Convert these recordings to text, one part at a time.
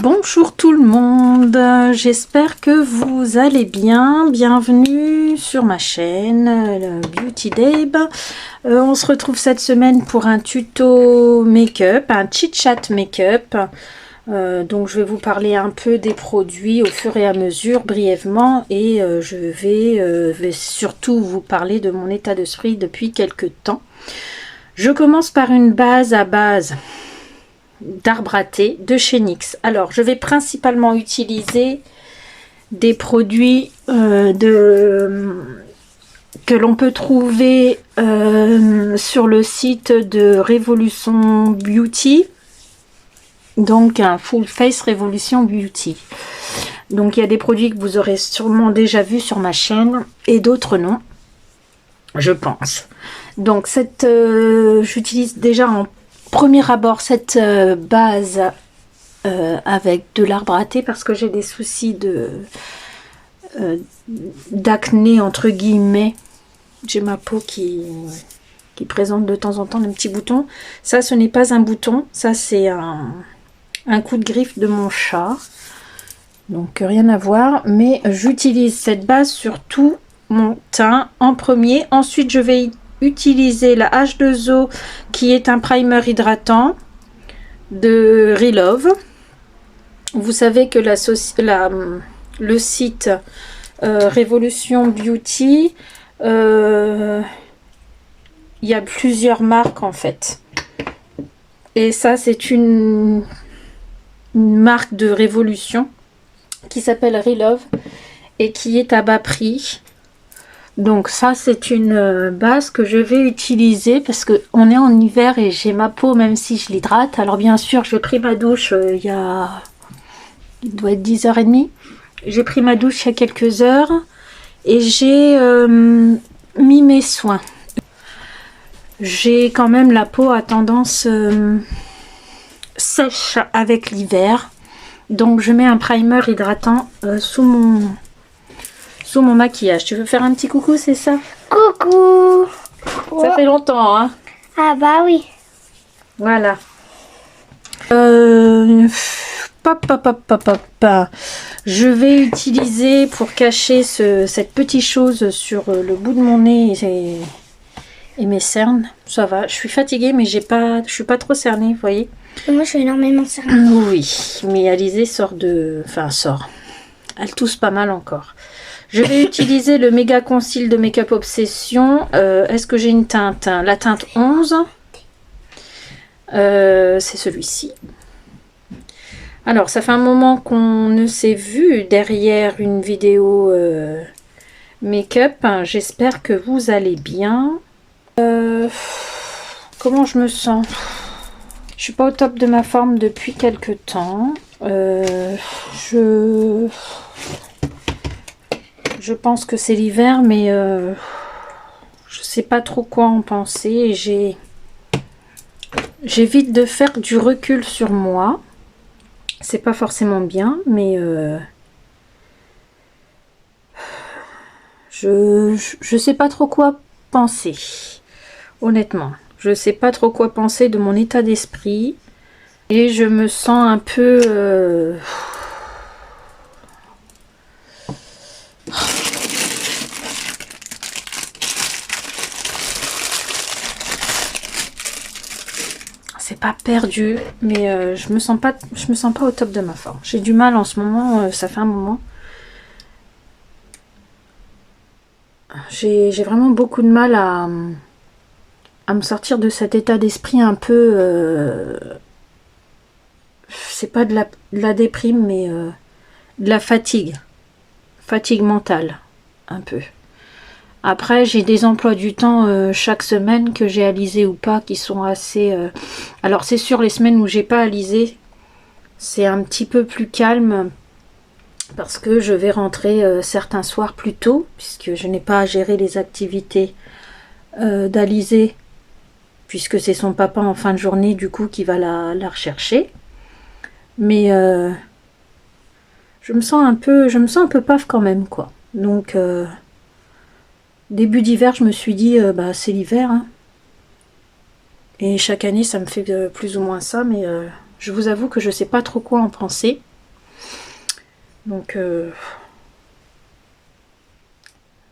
Bonjour tout le monde, j'espère que vous allez bien. Bienvenue sur ma chaîne Beauty Dabe. On se retrouve cette semaine pour un tuto make-up, un chit-chat make-up. Donc je vais vous parler un peu des produits au fur et à mesure brièvement et je vais surtout vous parler de mon état d'esprit depuis quelques temps. Je commence par une base à base d'arbre à thé de chez NYX. Alors je vais principalement utiliser des produits que l'on peut trouver sur le site de Revolution Beauty, donc un Full Face Revolution Beauty. Donc il y a des produits que vous aurez sûrement déjà vus sur ma chaîne et d'autres non, je pense. Donc j'utilise déjà en premier abord cette base avec de l'arbre à thé parce que j'ai des soucis d'acné entre guillemets. J'ai ma peau qui présente de temps en temps des petits boutons. Ça, ce n'est pas un bouton, ça c'est un coup de griffe de mon chat. Donc rien à voir, mais j'utilise cette base sur tout mon teint en premier. Ensuite, je vais utiliser la H2O qui est un primer hydratant de Relove. Vous savez que le site Revolution Beauty, il y a plusieurs marques en fait. Et ça, c'est une marque de Révolution qui s'appelle Relove et qui est à bas prix. Donc ça, c'est une base que je vais utiliser parce que on est en hiver et j'ai ma peau, même si je l'hydrate. Alors bien sûr, j'ai pris ma douche il doit être 10h30. J'ai pris ma douche il y a quelques heures et j'ai mis mes soins. J'ai quand même la peau à tendance sèche avec l'hiver. Donc je mets un primer hydratant sous mon maquillage. Tu veux faire un petit coucou, c'est ça? Coucou. Ça fait longtemps, hein? Ah bah oui. Voilà. Je vais utiliser pour cacher cette petite chose sur le bout de mon nez et mes cernes. Ça va, je suis fatiguée, mais je suis pas trop cernée, vous voyez? Moi, je suis énormément cernée. Oui, mais Alizée sort. Elle tousse pas mal encore. Je vais utiliser le méga conceal de Make Up Obsession. Est-ce que j'ai une teinte? La teinte 11. C'est celui-ci. Alors, ça fait un moment qu'on ne s'est vu derrière une vidéo make-up. J'espère que vous allez bien. Comment je me sens? Je suis pas au top de ma forme depuis quelques temps. Je pense que c'est l'hiver, mais je sais pas trop quoi en penser. J'évite de faire du recul sur moi. C'est pas forcément bien, mais je sais pas trop quoi penser. Honnêtement, je sais pas trop quoi penser de mon état d'esprit. Et je me sens un peu... C'est pas perdu, mais je me sens pas au top de ma forme. J'ai du mal en ce moment, ça fait un moment. J'ai vraiment beaucoup de mal à me sortir de cet état d'esprit un peu... c'est pas de la déprime, mais de la fatigue. Fatigue mentale, un peu. Après, j'ai des emplois du temps chaque semaine que j'ai alisé ou pas, qui sont assez... Alors, c'est sûr, les semaines où j'ai pas alisé, c'est un petit peu plus calme parce que je vais rentrer certains soirs plus tôt, puisque je n'ai pas à gérer les activités d'Alizée, puisque c'est son papa en fin de journée, du coup, qui va la rechercher. Mais je me sens un peu paf quand même, quoi. Donc... début d'hiver, je me suis dit, bah, c'est l'hiver. Hein. Et chaque année, ça me fait plus ou moins ça. Mais je vous avoue que je sais pas trop quoi en penser. Donc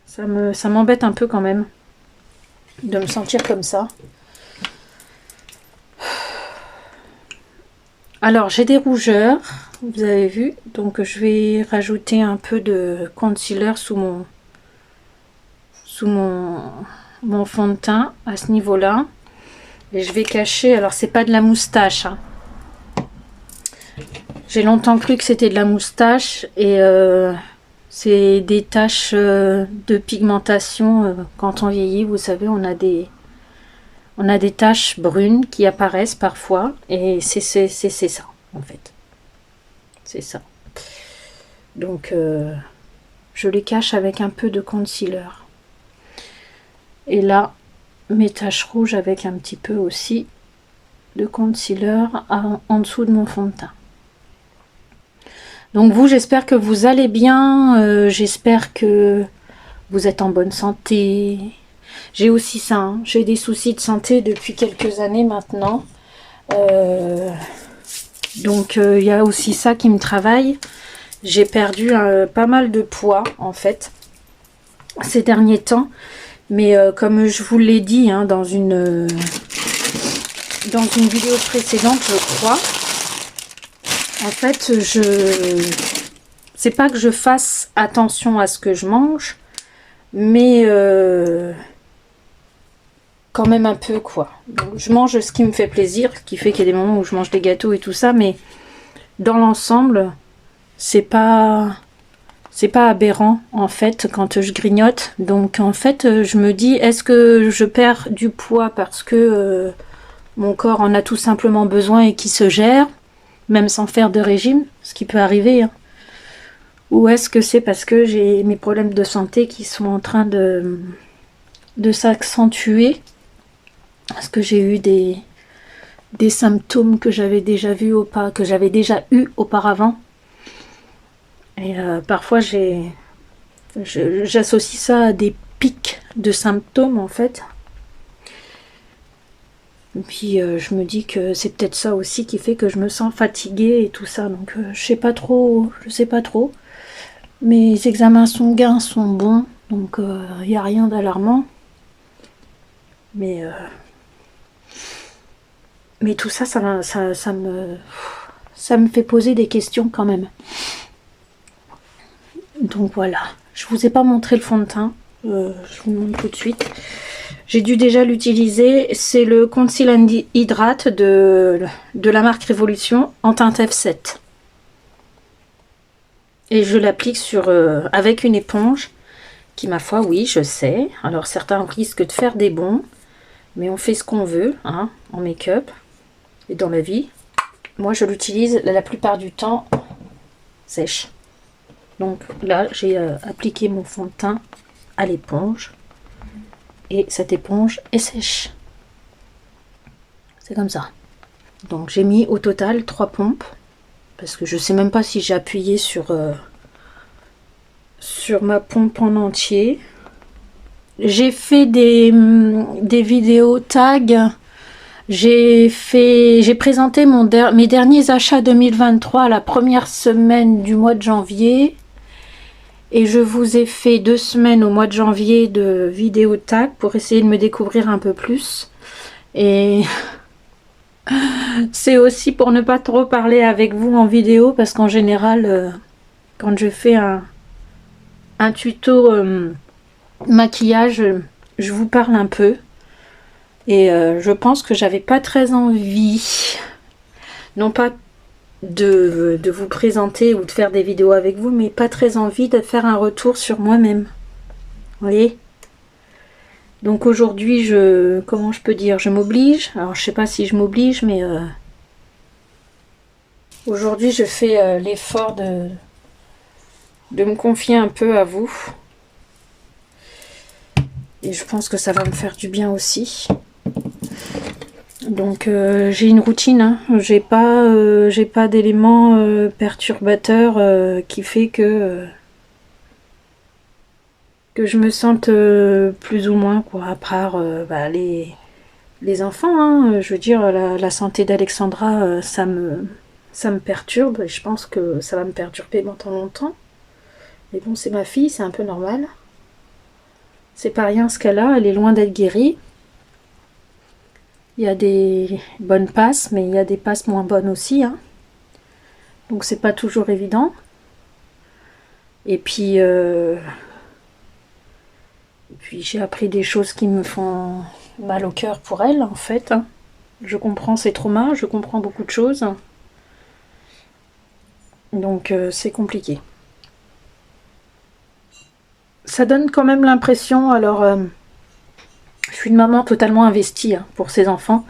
ça m'embête un peu quand même de me sentir comme ça. Alors j'ai des rougeurs, vous avez vu, donc je vais rajouter un peu de concealer sous mon fond de teint à ce niveau-là. Et je vais cacher, alors c'est pas de la moustache, hein. J'ai longtemps cru que c'était de la moustache et c'est des taches de pigmentation. Quand on vieillit, vous savez, on a des taches brunes qui apparaissent parfois et c'est ça en fait. C'est ça. Donc je les cache avec un peu de concealer. Et là, mes taches rouges avec un petit peu aussi de concealer en dessous de mon fond de teint. Donc vous, j'espère que vous allez bien, j'espère que vous êtes en bonne santé. J'ai aussi ça, hein. J'ai des soucis de santé depuis quelques années maintenant. Donc il y a aussi ça qui me travaille. J'ai perdu pas mal de poids en fait ces derniers temps. Mais comme je vous l'ai dit hein, dans une vidéo précédente, je crois, en fait, c'est pas que je fasse attention à ce que je mange, mais quand même un peu quoi. Donc, je mange ce qui me fait plaisir, qui fait qu'il y a des moments où je mange des gâteaux et tout ça, mais dans l'ensemble, c'est pas aberrant en fait quand je grignote. Donc en fait, je me dis, est-ce que je perds du poids parce que mon corps en a tout simplement besoin et qui se gère, même sans faire de régime, ce qui peut arriver, hein. Ou est-ce que c'est parce que j'ai mes problèmes de santé qui sont en train de s'accentuer, parce que j'ai eu des symptômes que j'avais déjà eu auparavant. Et parfois j'associe ça à des pics de symptômes en fait. Et puis je me dis que c'est peut-être ça aussi qui fait que je me sens fatiguée et tout ça. Donc je sais pas trop. Mes examens sanguins sont bons, donc il n'y a rien d'alarmant. Mais tout ça, ça me fait poser des questions quand même. Donc voilà, je vous ai pas montré le fond de teint, je vous le montre tout de suite. J'ai dû déjà l'utiliser, c'est le Conceal and Hydrate de la marque Révolution en teinte F7. Et je l'applique avec une éponge qui, ma foi, oui, je sais. Alors certains risquent de faire des bonds, mais on fait ce qu'on veut hein, en make-up et dans la vie. Moi, je l'utilise la plupart du temps sèche. Donc là, j'ai appliqué mon fond de teint à l'éponge. Et cette éponge est sèche. C'est comme ça. Donc j'ai mis au total 3 pompes. Parce que je sais même pas si j'ai appuyé sur ma pompe en entier. J'ai fait des vidéos tag. J'ai présenté mes derniers achats 2023 à la première semaine du mois de janvier. Et je vous ai fait 2 semaines au mois de janvier de vidéo tag pour essayer de me découvrir un peu plus. Et c'est aussi pour ne pas trop parler avec vous en vidéo parce qu'en général, quand je fais un tuto maquillage, je vous parle un peu. Et je pense que j'avais pas très envie, non pas de vous présenter ou de faire des vidéos avec vous, mais pas très envie de faire un retour sur moi-même. Vous voyez? Donc aujourd'hui, comment je peux dire, je m'oblige. Alors je sais pas si je m'oblige, mais aujourd'hui je fais l'effort de me confier un peu à vous. Et je pense que ça va me faire du bien aussi. Donc j'ai une routine, hein. J'ai pas d'éléments perturbateurs qui fait que je me sente plus ou moins quoi, à part les enfants, hein. Je veux dire, la santé d'Alexandra, ça me perturbe, et je pense que ça va me perturber pendant longtemps. Mais bon, c'est ma fille, c'est un peu normal. C'est pas rien ce qu'elle a, elle est loin d'être guérie. Il y a des bonnes passes, mais il y a des passes moins bonnes aussi, hein. Donc c'est pas toujours évident. Et puis j'ai appris des choses qui me font mal au cœur pour elle, en fait. Je comprends ses traumas, je comprends beaucoup de choses. Donc c'est compliqué. Ça donne quand même l'impression, alors je suis une maman totalement investie, hein, pour ses enfants,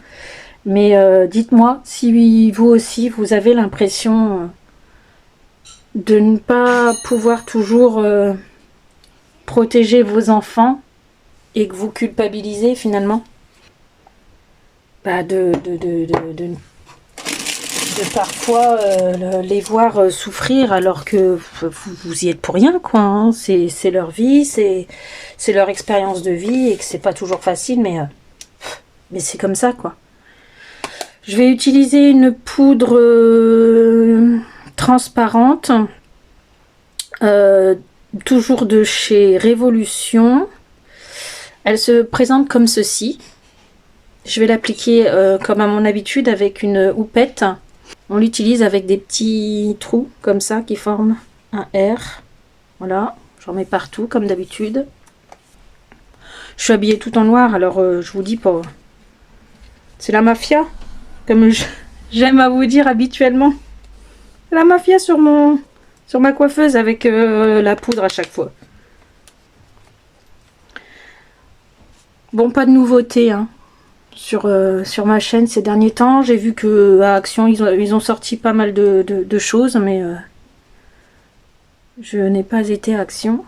mais dites-moi si vous aussi vous avez l'impression de ne pas pouvoir toujours protéger vos enfants et que vous culpabilisez finalement, bah de parfois les voir souffrir alors que vous y êtes pour rien, quoi, hein. C'est leur vie, c'est leur expérience de vie, et que c'est pas toujours facile, mais c'est comme ça, quoi. Je vais utiliser une poudre transparente, toujours de chez Révolution. Elle se présente comme ceci. Je vais l'appliquer comme à mon habitude avec une houppette. On l'utilise avec des petits trous comme ça qui forment un R. Voilà, j'en mets partout comme d'habitude. Je suis habillée tout en noir, alors je vous dis pas. C'est la mafia, comme j'aime à vous dire habituellement. C'est la mafia sur ma coiffeuse avec la poudre à chaque fois. Bon, pas de nouveauté, hein. Sur ma chaîne ces derniers temps. J'ai vu que à Action ils ont sorti pas mal de choses, mais je n'ai pas été à Action.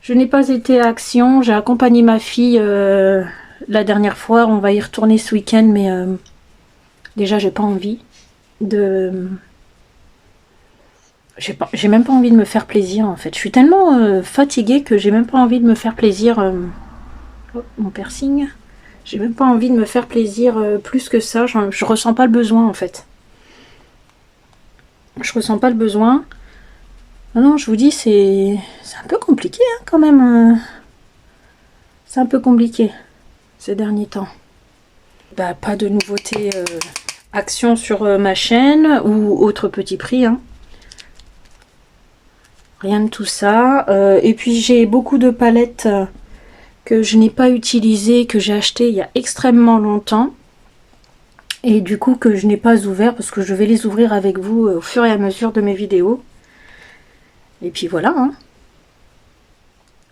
Je n'ai pas été à Action, j'ai accompagné ma fille la dernière fois, on va y retourner ce week-end, mais déjà j'ai pas envie de... J'ai même pas envie de me faire plaisir, en fait. Je suis tellement fatiguée que j'ai même pas envie de me faire plaisir. Oh, mon piercing. J'ai même pas envie de me faire plaisir plus que ça. Je ressens pas le besoin, en fait. Je ressens pas le besoin. Ah non, je vous dis, c'est un peu compliqué, hein, quand même. C'est un peu compliqué ces derniers temps. Bah, pas de nouveautés Action sur ma chaîne ou autre petit prix, hein. Rien de tout ça. Et puis j'ai beaucoup de palettes que je n'ai pas utilisées, que j'ai achetées il y a extrêmement longtemps. Et du coup que je n'ai pas ouvert parce que je vais les ouvrir avec vous au fur et à mesure de mes vidéos. Et puis voilà, hein.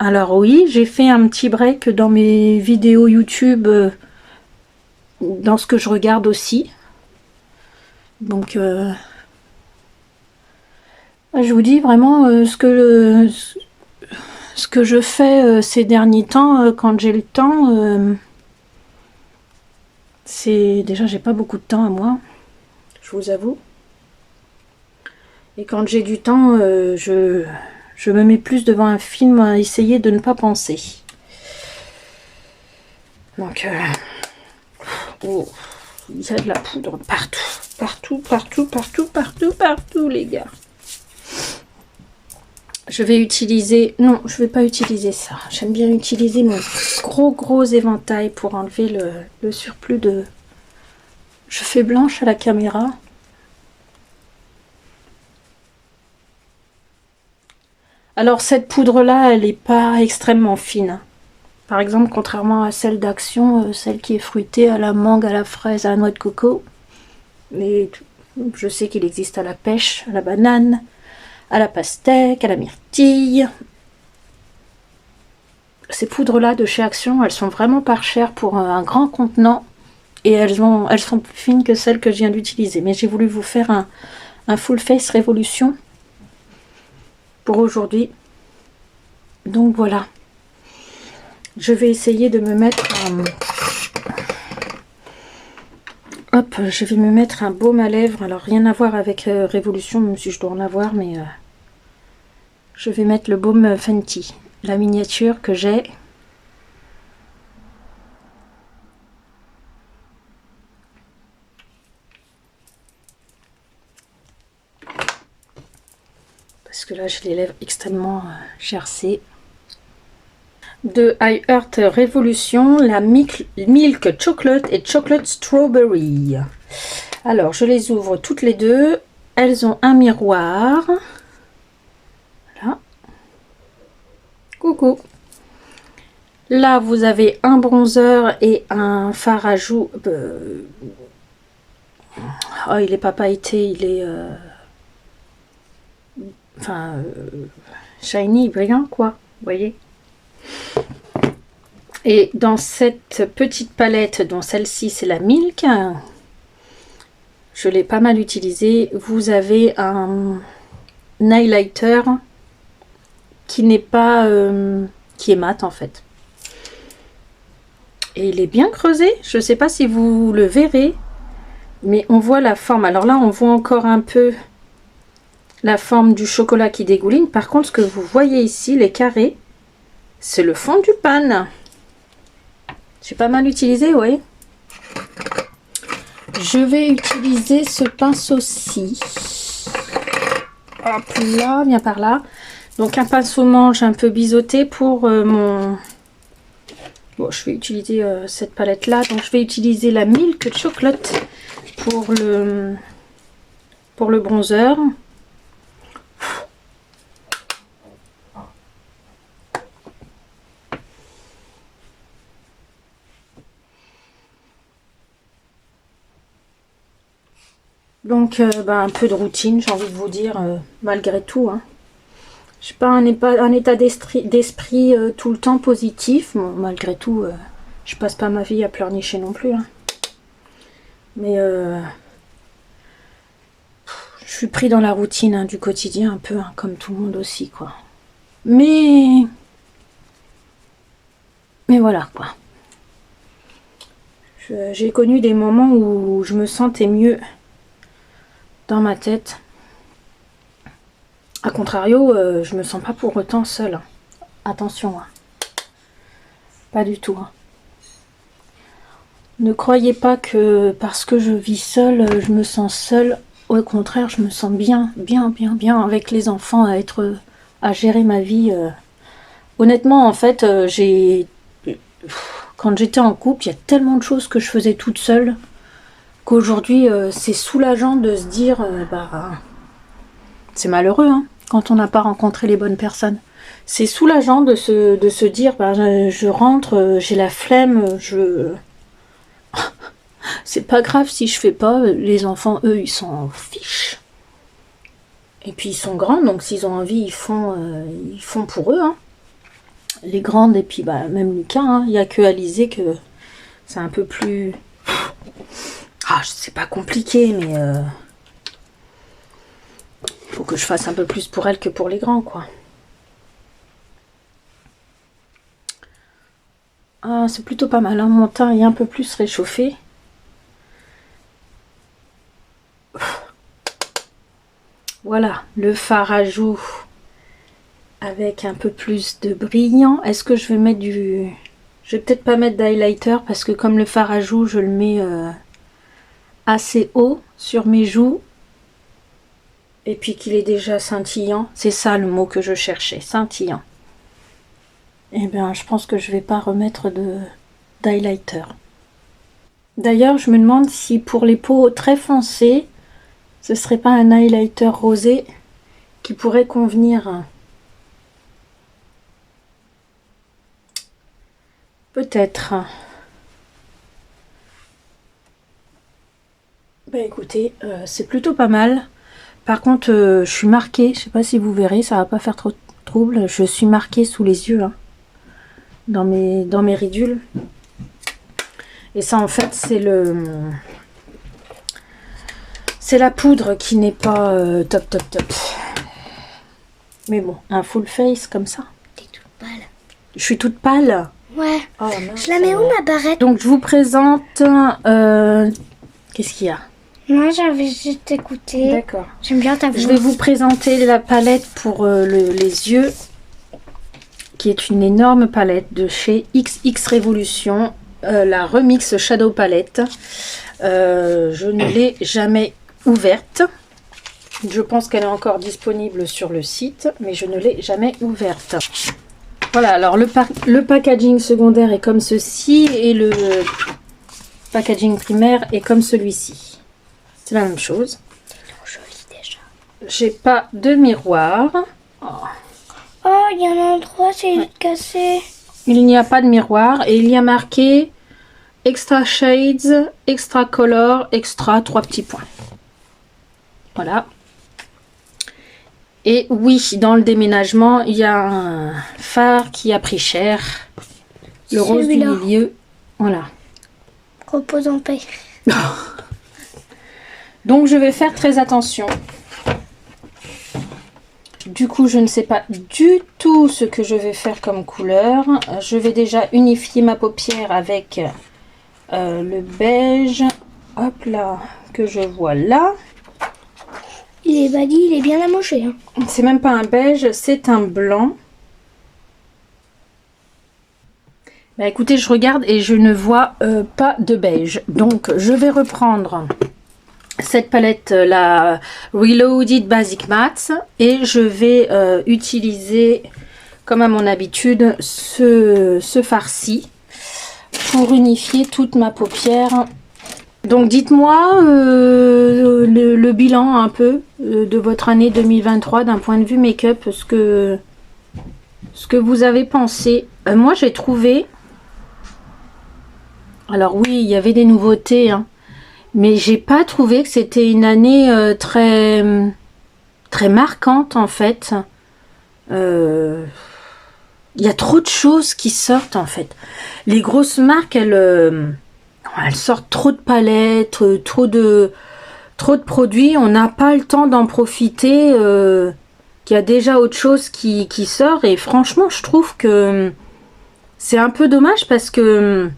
Alors oui, j'ai fait un petit break dans mes vidéos YouTube, dans ce que je regarde aussi. Donc je vous dis vraiment ce que je fais ces derniers temps, quand j'ai le temps, c'est... Déjà, j'ai pas beaucoup de temps à moi, je vous avoue. Et quand j'ai du temps, je me mets plus devant un film à essayer de ne pas penser. Donc, oh, il y a de la poudre partout. Partout, partout, partout, partout, partout, les gars. Je vais utiliser... Non, je vais pas utiliser ça. J'aime bien utiliser mon gros éventail pour enlever le surplus de... Je fais blanche à la caméra. Alors cette poudre-là, elle n'est pas extrêmement fine. Par exemple, contrairement à celle d'Action, celle qui est fruitée à la mangue, à la fraise, à la noix de coco. Mais je sais qu'il existe à la pêche, à la banane, à la pastèque, à la myrtille. Ces poudres-là de chez Action, elles sont vraiment pas chères pour un grand contenant. Et elles sont plus fines que celles que je viens d'utiliser. Mais j'ai voulu vous faire un full face révolution pour aujourd'hui. Donc voilà. Je vais essayer de me mettre hop, je vais me mettre un baume à lèvres. Alors rien à voir avec Révolution, même si je dois en avoir, mais je vais mettre le baume Fenty, la miniature que j'ai. parce que là j'ai les lèvres extrêmement gercées. De I Heart Revolution, la Milk Chocolate et Chocolate Strawberry. Alors je les ouvre toutes les deux. Elles ont un miroir. Voilà. Coucou. Là vous avez un bronzer et un fard à joues. Oh, il est pas pailleté, il est shiny, brillant quoi, vous voyez. Et dans cette petite palette, dont celle-ci c'est la Milk, je l'ai pas mal utilisée, vous avez un highlighter qui n'est pas qui est mat en fait. Et il est bien creusé, je sais pas si vous le verrez, mais on voit la forme. Alors là on voit encore un peu la forme du chocolat qui dégouline. Par contre ce que vous voyez ici, les carrés, c'est le fond du pan. J'ai pas mal utilisé, oui. Je vais utiliser ce pinceau-ci. Hop là, viens par là. Donc un pinceau manche un peu biseauté pour mon... Bon, je vais utiliser cette palette-là. Donc je vais utiliser la Milk Chocolate pour le bronzer. Donc un peu de routine, j'ai envie de vous dire, malgré tout. Hein. Je n'ai pas un état d'esprit tout le temps positif. Bon, malgré tout, je passe pas ma vie à pleurnicher non plus. Hein. Mais je suis pris dans la routine hein, du quotidien un peu, hein, comme tout le monde aussi, quoi. Mais voilà, quoi. J'ai connu des moments où je me sentais mieux dans ma tête. A contrario, je me sens pas pour autant seule. Attention, hein. Pas du tout. Hein. Ne croyez pas que parce que je vis seule, je me sens seule. Au contraire, je me sens bien avec les enfants à gérer ma vie. Honnêtement, en fait, quand j'étais en couple, il y a tellement de choses que je faisais toute seule qu'aujourd'hui, c'est soulageant de se dire, c'est malheureux, hein, quand on n'a pas rencontré les bonnes personnes. C'est soulageant de se dire, je rentre, j'ai la flemme, c'est pas grave si je fais pas, les enfants, eux, ils s'en fichent. Et puis ils sont grands, donc s'ils ont envie, ils font pour eux, hein. Les grandes, et puis même Lucas, hein, il n'y a que Alizé que c'est un peu plus... c'est pas compliqué, mais faut que je fasse un peu plus pour elle que pour les grands, quoi. Ah, c'est plutôt pas mal, hein. Mon teint est un peu plus réchauffé. Voilà, le fard à joues avec un peu plus de brillant. Est-ce que je vais mettre du... Je vais peut-être pas mettre d'highlighter parce que comme le fard à joues, je le mets assez haut sur mes joues. Et puis qu'il est déjà scintillant. C'est ça le mot que je cherchais, scintillant. Eh bien, je pense que je vais pas remettre d'highlighter. D'ailleurs, je me demande si pour les peaux très foncées, ce serait pas un highlighter rosé qui pourrait convenir. Peut-être. Écoutez, c'est plutôt pas mal. Par contre, je suis marquée, je sais pas si vous verrez, ça va pas faire trop de trouble. Je suis marquée sous les yeux, hein, dans mes ridules. Et ça, en fait, c'est la poudre qui n'est pas top. Mais bon, un full face comme ça. T'es toute pâle. Je suis toute pâle. Ouais. Oh, mince, je la mets où ma barrette? Donc je vous présente... Qu'est-ce qu'il y a? Moi j'avais juste écouté. D'accord. J'aime bien ta voix. Je vais vous présenter la palette pour les yeux, qui est une énorme palette de chez XX Révolution, la Remix Shadow Palette. Je ne l'ai jamais ouverte. Je pense qu'elle est encore disponible sur le site, mais je ne l'ai jamais ouverte. Voilà, alors le packaging secondaire est comme ceci et le packaging primaire est comme celui-ci. C'est la même chose. Joli déjà. J'ai pas de miroir. Oh, il y a un endroit, c'est cassé. Il n'y a pas de miroir et il y a marqué Extra Shades, Extra Color, Extra, 3 petits points. Voilà. Et oui, dans le déménagement, il y a un phare qui a pris cher. Le rose du milieu. Voilà. Repose en paix. Donc je vais faire très attention. Du coup, je ne sais pas du tout ce que je vais faire comme couleur. Je vais déjà unifier ma paupière avec le beige. Hop là, que je vois là. Il est bali, il est bien amoché. Hein. C'est même pas un beige, c'est un blanc. Bah écoutez, je regarde et je ne vois pas de beige. Donc, je vais reprendre cette palette, la Reloaded Basic Matte, et je vais utiliser, comme à mon habitude, ce farci pour unifier toute ma paupière. Donc dites-moi le bilan un peu de votre année 2023 d'un point de vue make-up, ce que vous avez pensé. Moi j'ai trouvé, alors oui il y avait des nouveautés, hein, mais j'ai pas trouvé que c'était une année très marquante en fait. Il y a trop de choses qui sortent en fait. Les grosses marques elles sortent trop de palettes, trop de produits. On n'a pas le temps d'en profiter. Qu'il y a déjà autre chose qui sort. Et franchement, je trouve que c'est un peu dommage parce que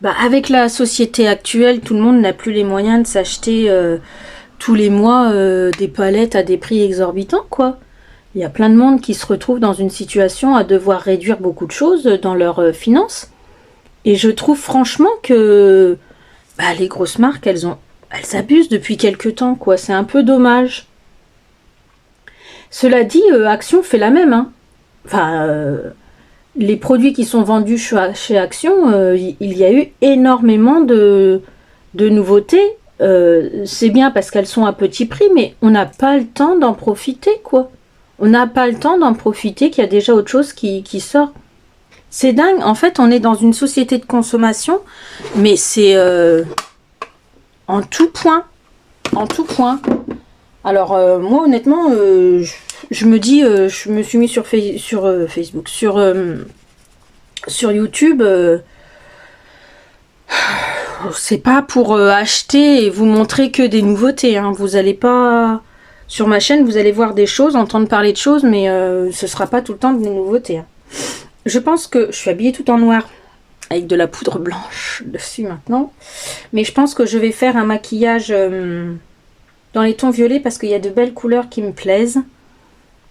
avec la société actuelle, tout le monde n'a plus les moyens de s'acheter tous les mois des palettes à des prix exorbitants, quoi. Il y a plein de monde qui se retrouve dans une situation à devoir réduire beaucoup de choses dans leurs finances. Et je trouve franchement que les grosses marques, elles abusent depuis quelques temps, quoi. C'est un peu dommage. Cela dit, Action fait la même. Hein. Enfin, les produits qui sont vendus chez Action, il y a eu énormément de nouveautés. C'est bien parce qu'elles sont à petit prix, mais on n'a pas le temps d'en profiter, quoi. On n'a pas le temps d'en profiter qu'il y a déjà autre chose qui sort. C'est dingue. En fait, on est dans une société de consommation, mais c'est en tout point. En tout point. Alors, moi, honnêtement, je me dis, je me suis mis sur Facebook, sur YouTube. C'est pas pour acheter et vous montrer que des nouveautés. Hein. Vous allez pas... Sur ma chaîne, vous allez voir des choses, entendre parler de choses, mais ce sera pas tout le temps des nouveautés. Hein. Je pense que je suis habillée tout en noir avec de la poudre blanche dessus maintenant. Mais je pense que je vais faire un maquillage dans les tons violets parce qu'il y a de belles couleurs qui me plaisent.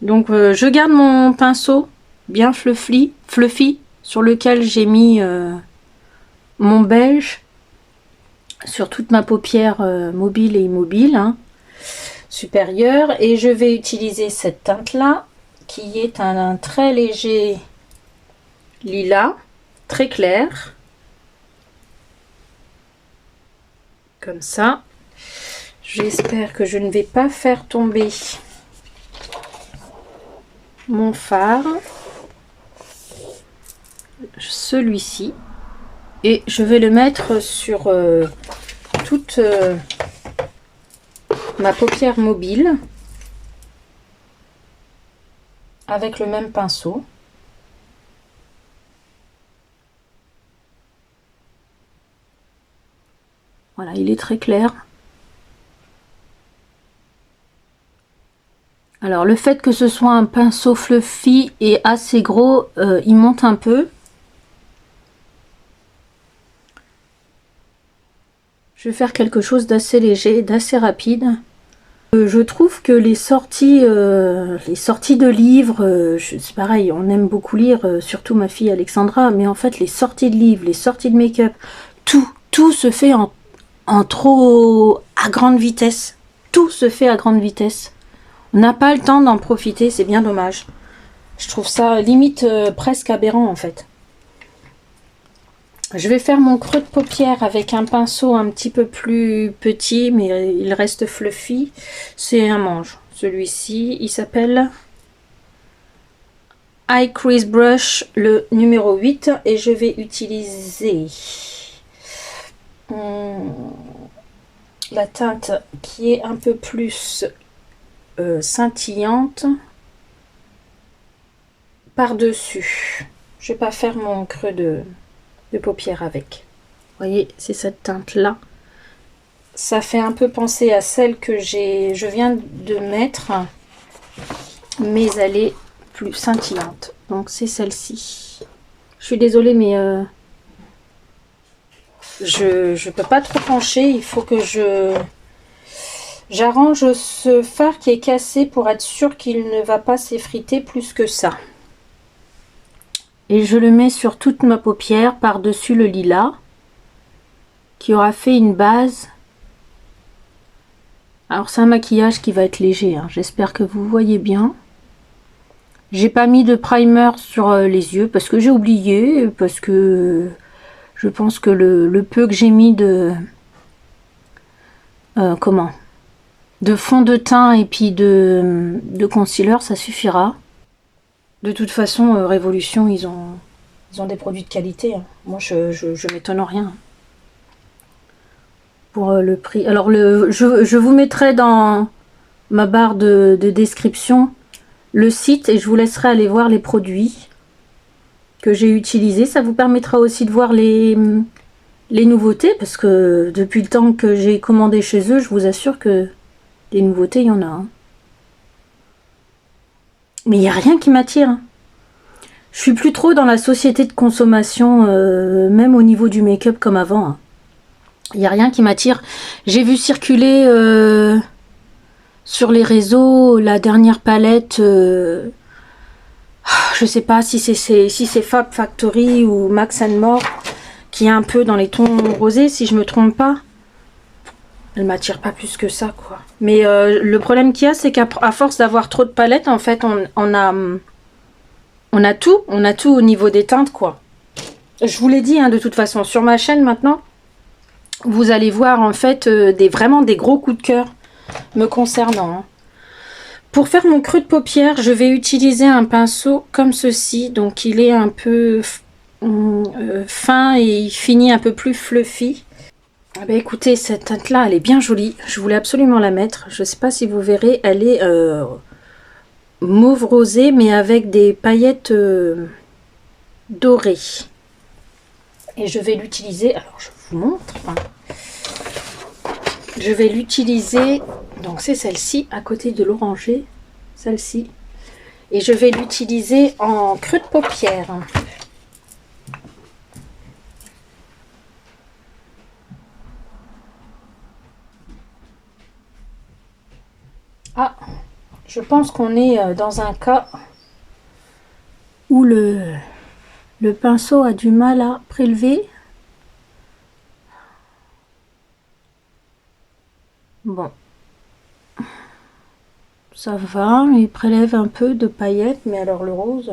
Donc je garde mon pinceau bien fluffy sur lequel j'ai mis mon beige sur toute ma paupière mobile et immobile. Hein, supérieure. Et je vais utiliser cette teinte là qui est un très léger lilas, très clair, comme ça. J'espère que je ne vais pas faire tomber mon fard, celui-ci, et je vais le mettre sur toute ma paupière mobile avec le même pinceau. Voilà, il est très clair. Alors le fait que ce soit un pinceau fluffy et assez gros, il monte un peu. Je vais faire quelque chose d'assez léger, d'assez rapide. Je trouve que les sorties de livres, c'est pareil, on aime beaucoup lire, surtout ma fille Alexandra, mais en fait les sorties de livres, les sorties de make-up, tout se fait en trop à grande vitesse. tout se fait à grande vitesse. On n'a pas le temps d'en profiter, c'est bien dommage. Je trouve ça limite presque aberrant en fait. Je vais faire mon creux de paupière avec un pinceau un petit peu plus petit, mais il reste fluffy. C'est un manche. Celui-ci, il s'appelle Eye Crease Brush, le numéro 8. Et je vais utiliser la teinte qui est un peu plus scintillante par-dessus. Je vais pas faire mon creux de paupière avec. Vous voyez, c'est cette teinte là. Ça fait un peu penser à celle que je viens de mettre, mais elle est plus scintillante. Donc c'est celle-ci. Je suis désolée, mais je peux pas trop pencher. Il faut que j'arrange ce fard qui est cassé pour être sûr qu'il ne va pas s'effriter plus que ça. Et je le mets sur toute ma paupière par-dessus le lilas qui aura fait une base. Alors c'est un maquillage qui va être léger, hein. J'espère que vous voyez bien. J'ai pas mis de primer sur les yeux parce que j'ai oublié, parce que je pense que le peu que j'ai mis de de fond de teint et puis de concealer, ça suffira. De toute façon, Révolution, ils ont des produits de qualité, hein. Moi, je m'étonne en rien. Pour le prix. Alors, je vous mettrai dans ma barre de description le site et je vous laisserai aller voir les produits que j'ai utilisés. Ça vous permettra aussi de voir les nouveautés parce que depuis le temps que j'ai commandé chez eux, je vous assure que des nouveautés, il y en a, hein. Mais il n'y a rien qui m'attire, hein. Je suis plus trop dans la société de consommation, même au niveau du make-up comme avant, hein. Il n'y a rien qui m'attire. J'ai vu circuler sur les réseaux la dernière palette. Je sais pas si c'est Fab Factory ou Max More qui est un peu dans les tons rosés, si je me trompe pas. Elle m'attire pas plus que ça, quoi. Mais le problème qu'il y a, c'est qu'à force d'avoir trop de palettes, en fait, on a tout au niveau des teintes, quoi. Je vous l'ai dit, hein, de toute façon, sur ma chaîne maintenant, vous allez voir en fait vraiment des gros coups de cœur me concernant, hein. Pour faire mon creux de paupière, je vais utiliser un pinceau comme ceci. Donc il est un peu fin et il finit un peu plus fluffy. Ah bah écoutez, cette teinte là, elle est bien jolie. Je voulais absolument la mettre. Je ne sais pas si vous verrez, elle est mauve rosé mais avec des paillettes dorées. Et je vais l'utiliser, alors je vous montre, hein. Je vais l'utiliser, donc c'est celle-ci, à côté de l'oranger, celle-ci. Et je vais l'utiliser en creux de paupière. Ah, je pense qu'on est dans un cas où le pinceau a du mal à prélever. Bon, ça va, il prélève un peu de paillettes, mais alors le rose...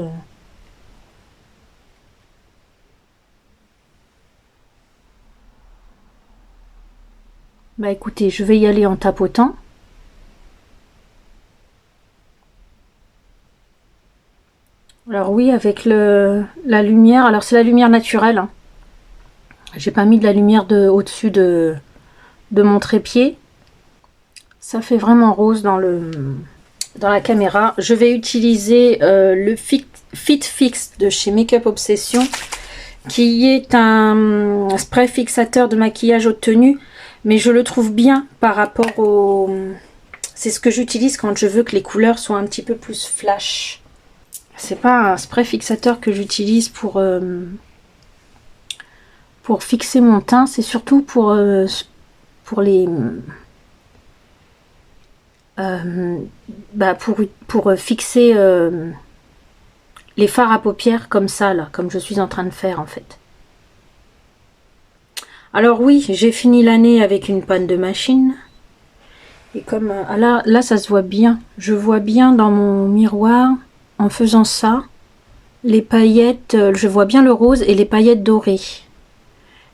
Bah écoutez, je vais y aller en tapotant. Alors oui, avec la lumière, alors c'est la lumière naturelle, hein. J'ai pas mis de la lumière au-dessus de mon trépied. Ça fait vraiment rose dans la caméra. Je vais utiliser le Fit Fix de chez Make Up Obsession, qui est un spray fixateur de maquillage haute tenue, mais je le trouve bien par rapport au... C'est ce que j'utilise quand je veux que les couleurs soient un petit peu plus flash. C'est pas un spray fixateur que j'utilise pour fixer mon teint, c'est surtout pour les... pour fixer les fards à paupières comme ça, là, comme je suis en train de faire en fait. Alors oui, j'ai fini l'année avec une panne de machine. Et comme là, ça se voit bien. Je vois bien dans mon miroir, en faisant ça, les paillettes, je vois bien le rose et les paillettes dorées.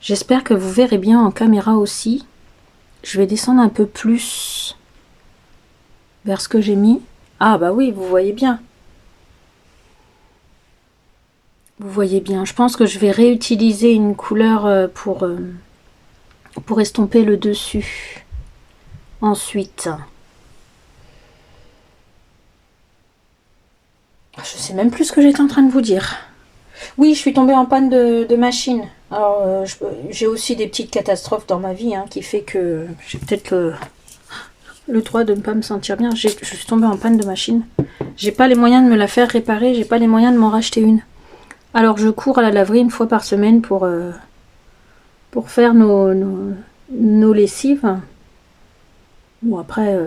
J'espère que vous verrez bien en caméra aussi. Je vais descendre un peu plus vers ce que j'ai mis. Ah bah oui, vous voyez bien. Vous voyez bien. Je pense que je vais réutiliser une couleur pour estomper le dessus. Ensuite, je sais même plus ce que j'étais en train de vous dire. Oui, je suis tombée en panne de machine. Alors, j'ai aussi des petites catastrophes dans ma vie, hein, qui fait que j'ai peut-être le droit de ne pas me sentir bien. Je suis tombée en panne de machine. J'ai pas les moyens de me la faire réparer, j'ai pas les moyens de m'en racheter une. Alors, je cours à la laverie une fois par semaine pour faire nos lessives. Bon, après,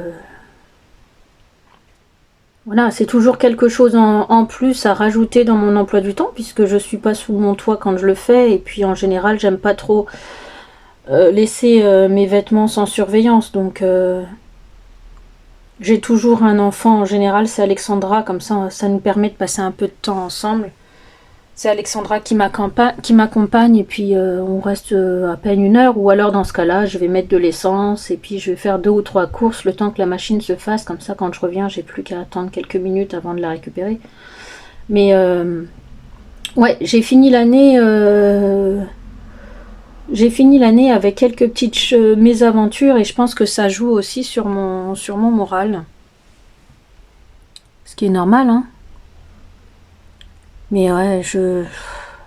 voilà, c'est toujours quelque chose en plus à rajouter dans mon emploi du temps, puisque je suis pas sous mon toit quand je le fais, et puis en général, j'aime pas trop laisser mes vêtements sans surveillance, donc j'ai toujours un enfant, en général, c'est Alexandra, comme ça nous permet de passer un peu de temps ensemble. C'est Alexandra qui m'accompagne et puis on reste à peine 1 heure, ou alors dans ce cas-là, je vais mettre de l'essence et puis je vais faire 2 ou 3 courses le temps que la machine se fasse, comme ça quand je reviens, j'ai plus qu'à attendre quelques minutes avant de la récupérer. Mais ouais, j'ai fini l'année avec quelques petites mésaventures et je pense que ça joue aussi sur mon moral. Ce qui est normal, hein. Mais ouais,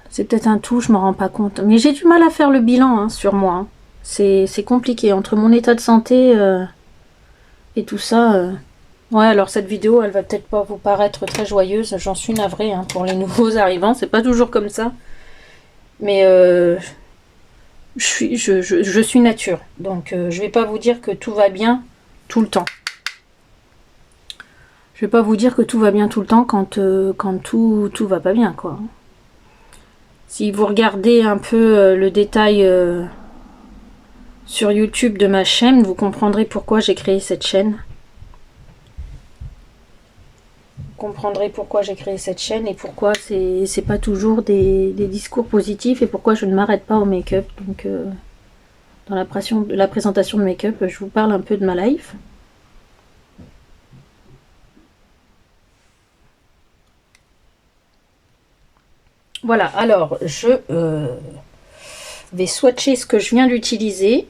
c'est peut-être un tout, je m'en rends pas compte. Mais j'ai du mal à faire le bilan, hein, sur moi, hein. C'est compliqué entre mon état de santé et tout ça. Ouais, alors cette vidéo, elle va peut-être pas vous paraître très joyeuse. J'en suis navrée, hein, pour les nouveaux arrivants. C'est pas toujours comme ça. Mais je suis nature. Donc je vais pas vous dire que tout va bien tout le temps. Je vais pas vous dire que tout va bien tout le temps quand tout va pas bien, quoi. Si vous regardez un peu le détail sur YouTube de ma chaîne, vous comprendrez pourquoi j'ai créé cette chaîne. Vous comprendrez pourquoi j'ai créé cette chaîne et pourquoi c'est pas toujours des discours positifs et pourquoi je ne m'arrête pas au make-up. Donc dans la présentation de make-up, je vous parle un peu de ma life. Voilà, alors je vais swatcher ce que je viens d'utiliser.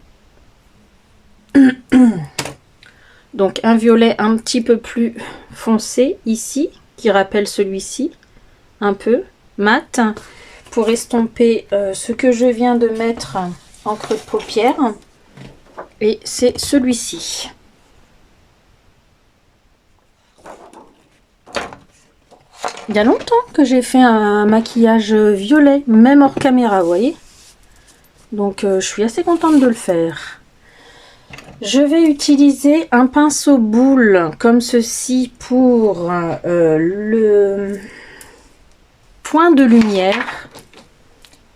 Donc un violet un petit peu plus foncé ici, qui rappelle celui-ci, un peu mat, pour estomper ce que je viens de mettre en creux de paupière. Et c'est celui-ci. Il y a longtemps que j'ai fait un maquillage violet, même hors caméra, vous voyez. Donc je suis assez contente de le faire. Je vais utiliser un pinceau boule comme ceci pour le point de lumière.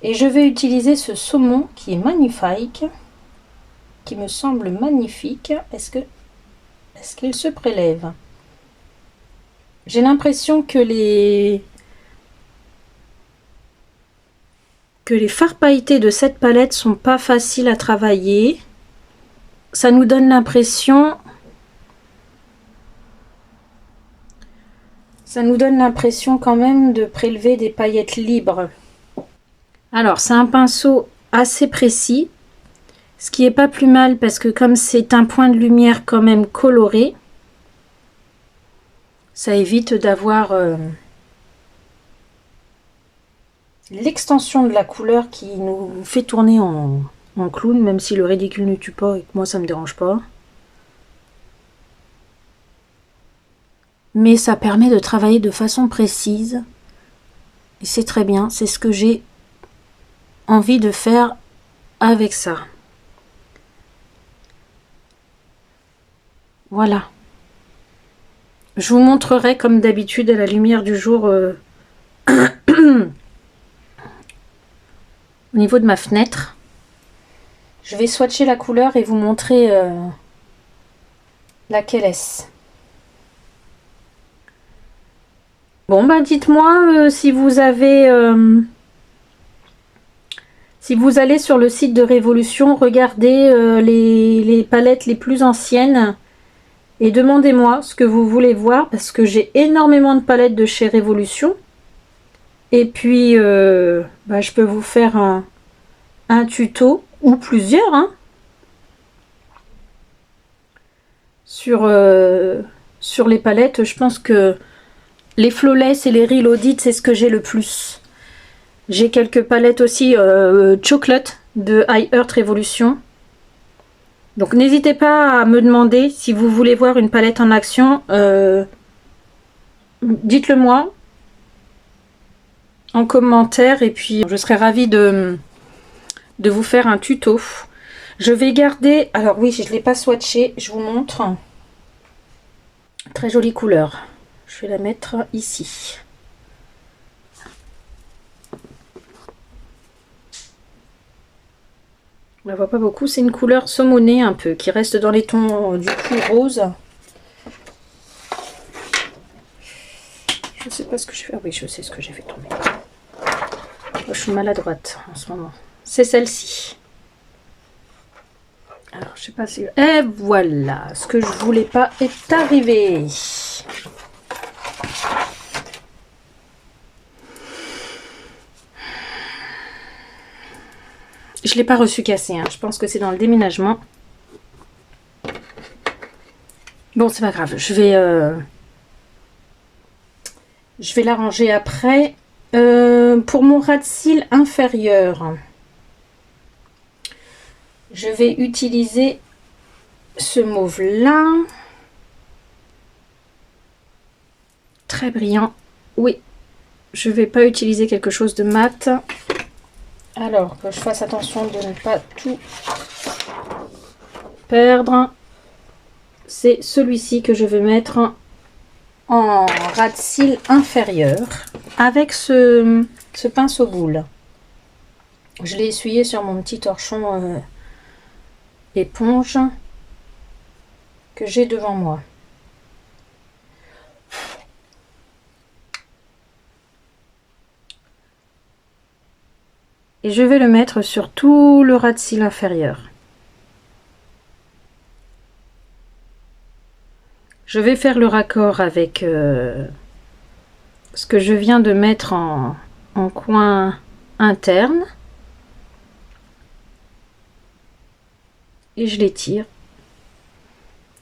Et je vais utiliser ce saumon qui est magnifique, qui me semble magnifique. Est-ce qu'il se prélève? J'ai l'impression que les fards pailletés de cette palette sont pas faciles à travailler. Ça nous donne l'impression quand même de prélever des paillettes libres. Alors c'est un pinceau assez précis, ce qui est pas plus mal parce que comme c'est un point de lumière quand même coloré, ça évite d'avoir l'extension de la couleur qui nous fait tourner en clown, même si le ridicule ne tue pas et que moi ça me dérange pas. Mais ça permet de travailler de façon précise et c'est très bien, c'est ce que j'ai envie de faire avec ça. Voilà. Je vous montrerai comme d'habitude à la lumière du jour au niveau de ma fenêtre. Je vais swatcher la couleur et vous montrer Laquelle est-ce? Bon, bah dites-moi si vous avez... si vous allez sur le site de Révolution, regardez les palettes les plus anciennes et demandez-moi ce que vous voulez voir parce que j'ai énormément de palettes de chez Révolution. Et puis, bah, je peux vous faire un tuto ou plusieurs hein, sur les palettes. Je pense que les Flawless et les Reloaded, c'est ce que j'ai le plus. J'ai quelques palettes aussi chocolate de High Earth Revolution. Donc n'hésitez pas à me demander si vous voulez voir une palette en action. Dites-le moi en commentaire et puis je serai ravie de vous faire un tuto. Je vais garder... Alors oui, je ne l'ai pas swatché, je vous montre. Très jolie couleur. Je vais la mettre ici. On la voit pas beaucoup, c'est une couleur saumonée un peu, qui reste dans les tons du coup rose. Je sais pas ce que je fais. Ah oui, je sais ce que j'ai fait tomber. Je suis maladroite en ce moment. C'est celle-ci. Alors, je sais pas si... Et voilà, ce que je voulais pas est arrivé. Je l'ai pas reçu cassé, hein. Je pense que c'est dans le déménagement. Bon, c'est pas grave, je vais l'arranger après. Pour mon ras de cils inférieur, je vais utiliser ce mauve là. Très brillant. Oui, je vais pas utiliser quelque chose de mat. Alors que je fasse attention de ne pas tout perdre. C'est celui-ci que je vais mettre en ras de cils inférieur avec ce pinceau boule. Je l'ai essuyé sur mon petit torchon éponge que j'ai devant moi. Et je vais le mettre sur tout le ras de cils inférieur. Je vais faire le raccord avec ce que je viens de mettre en coin interne. Et je l'étire.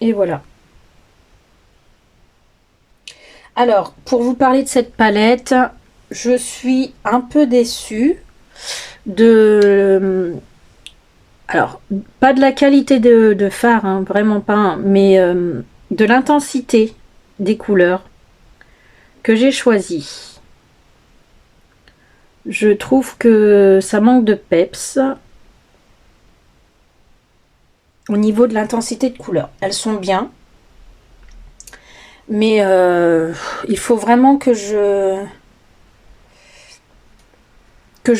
Et voilà. Alors, pour vous parler de cette palette, je suis un peu déçue de... Alors, pas de la qualité de fard, hein, vraiment pas, hein, mais de l'intensité des couleurs que j'ai choisies. Je trouve que ça manque de peps au niveau de l'intensité de couleur. Elles sont bien, mais il faut vraiment que je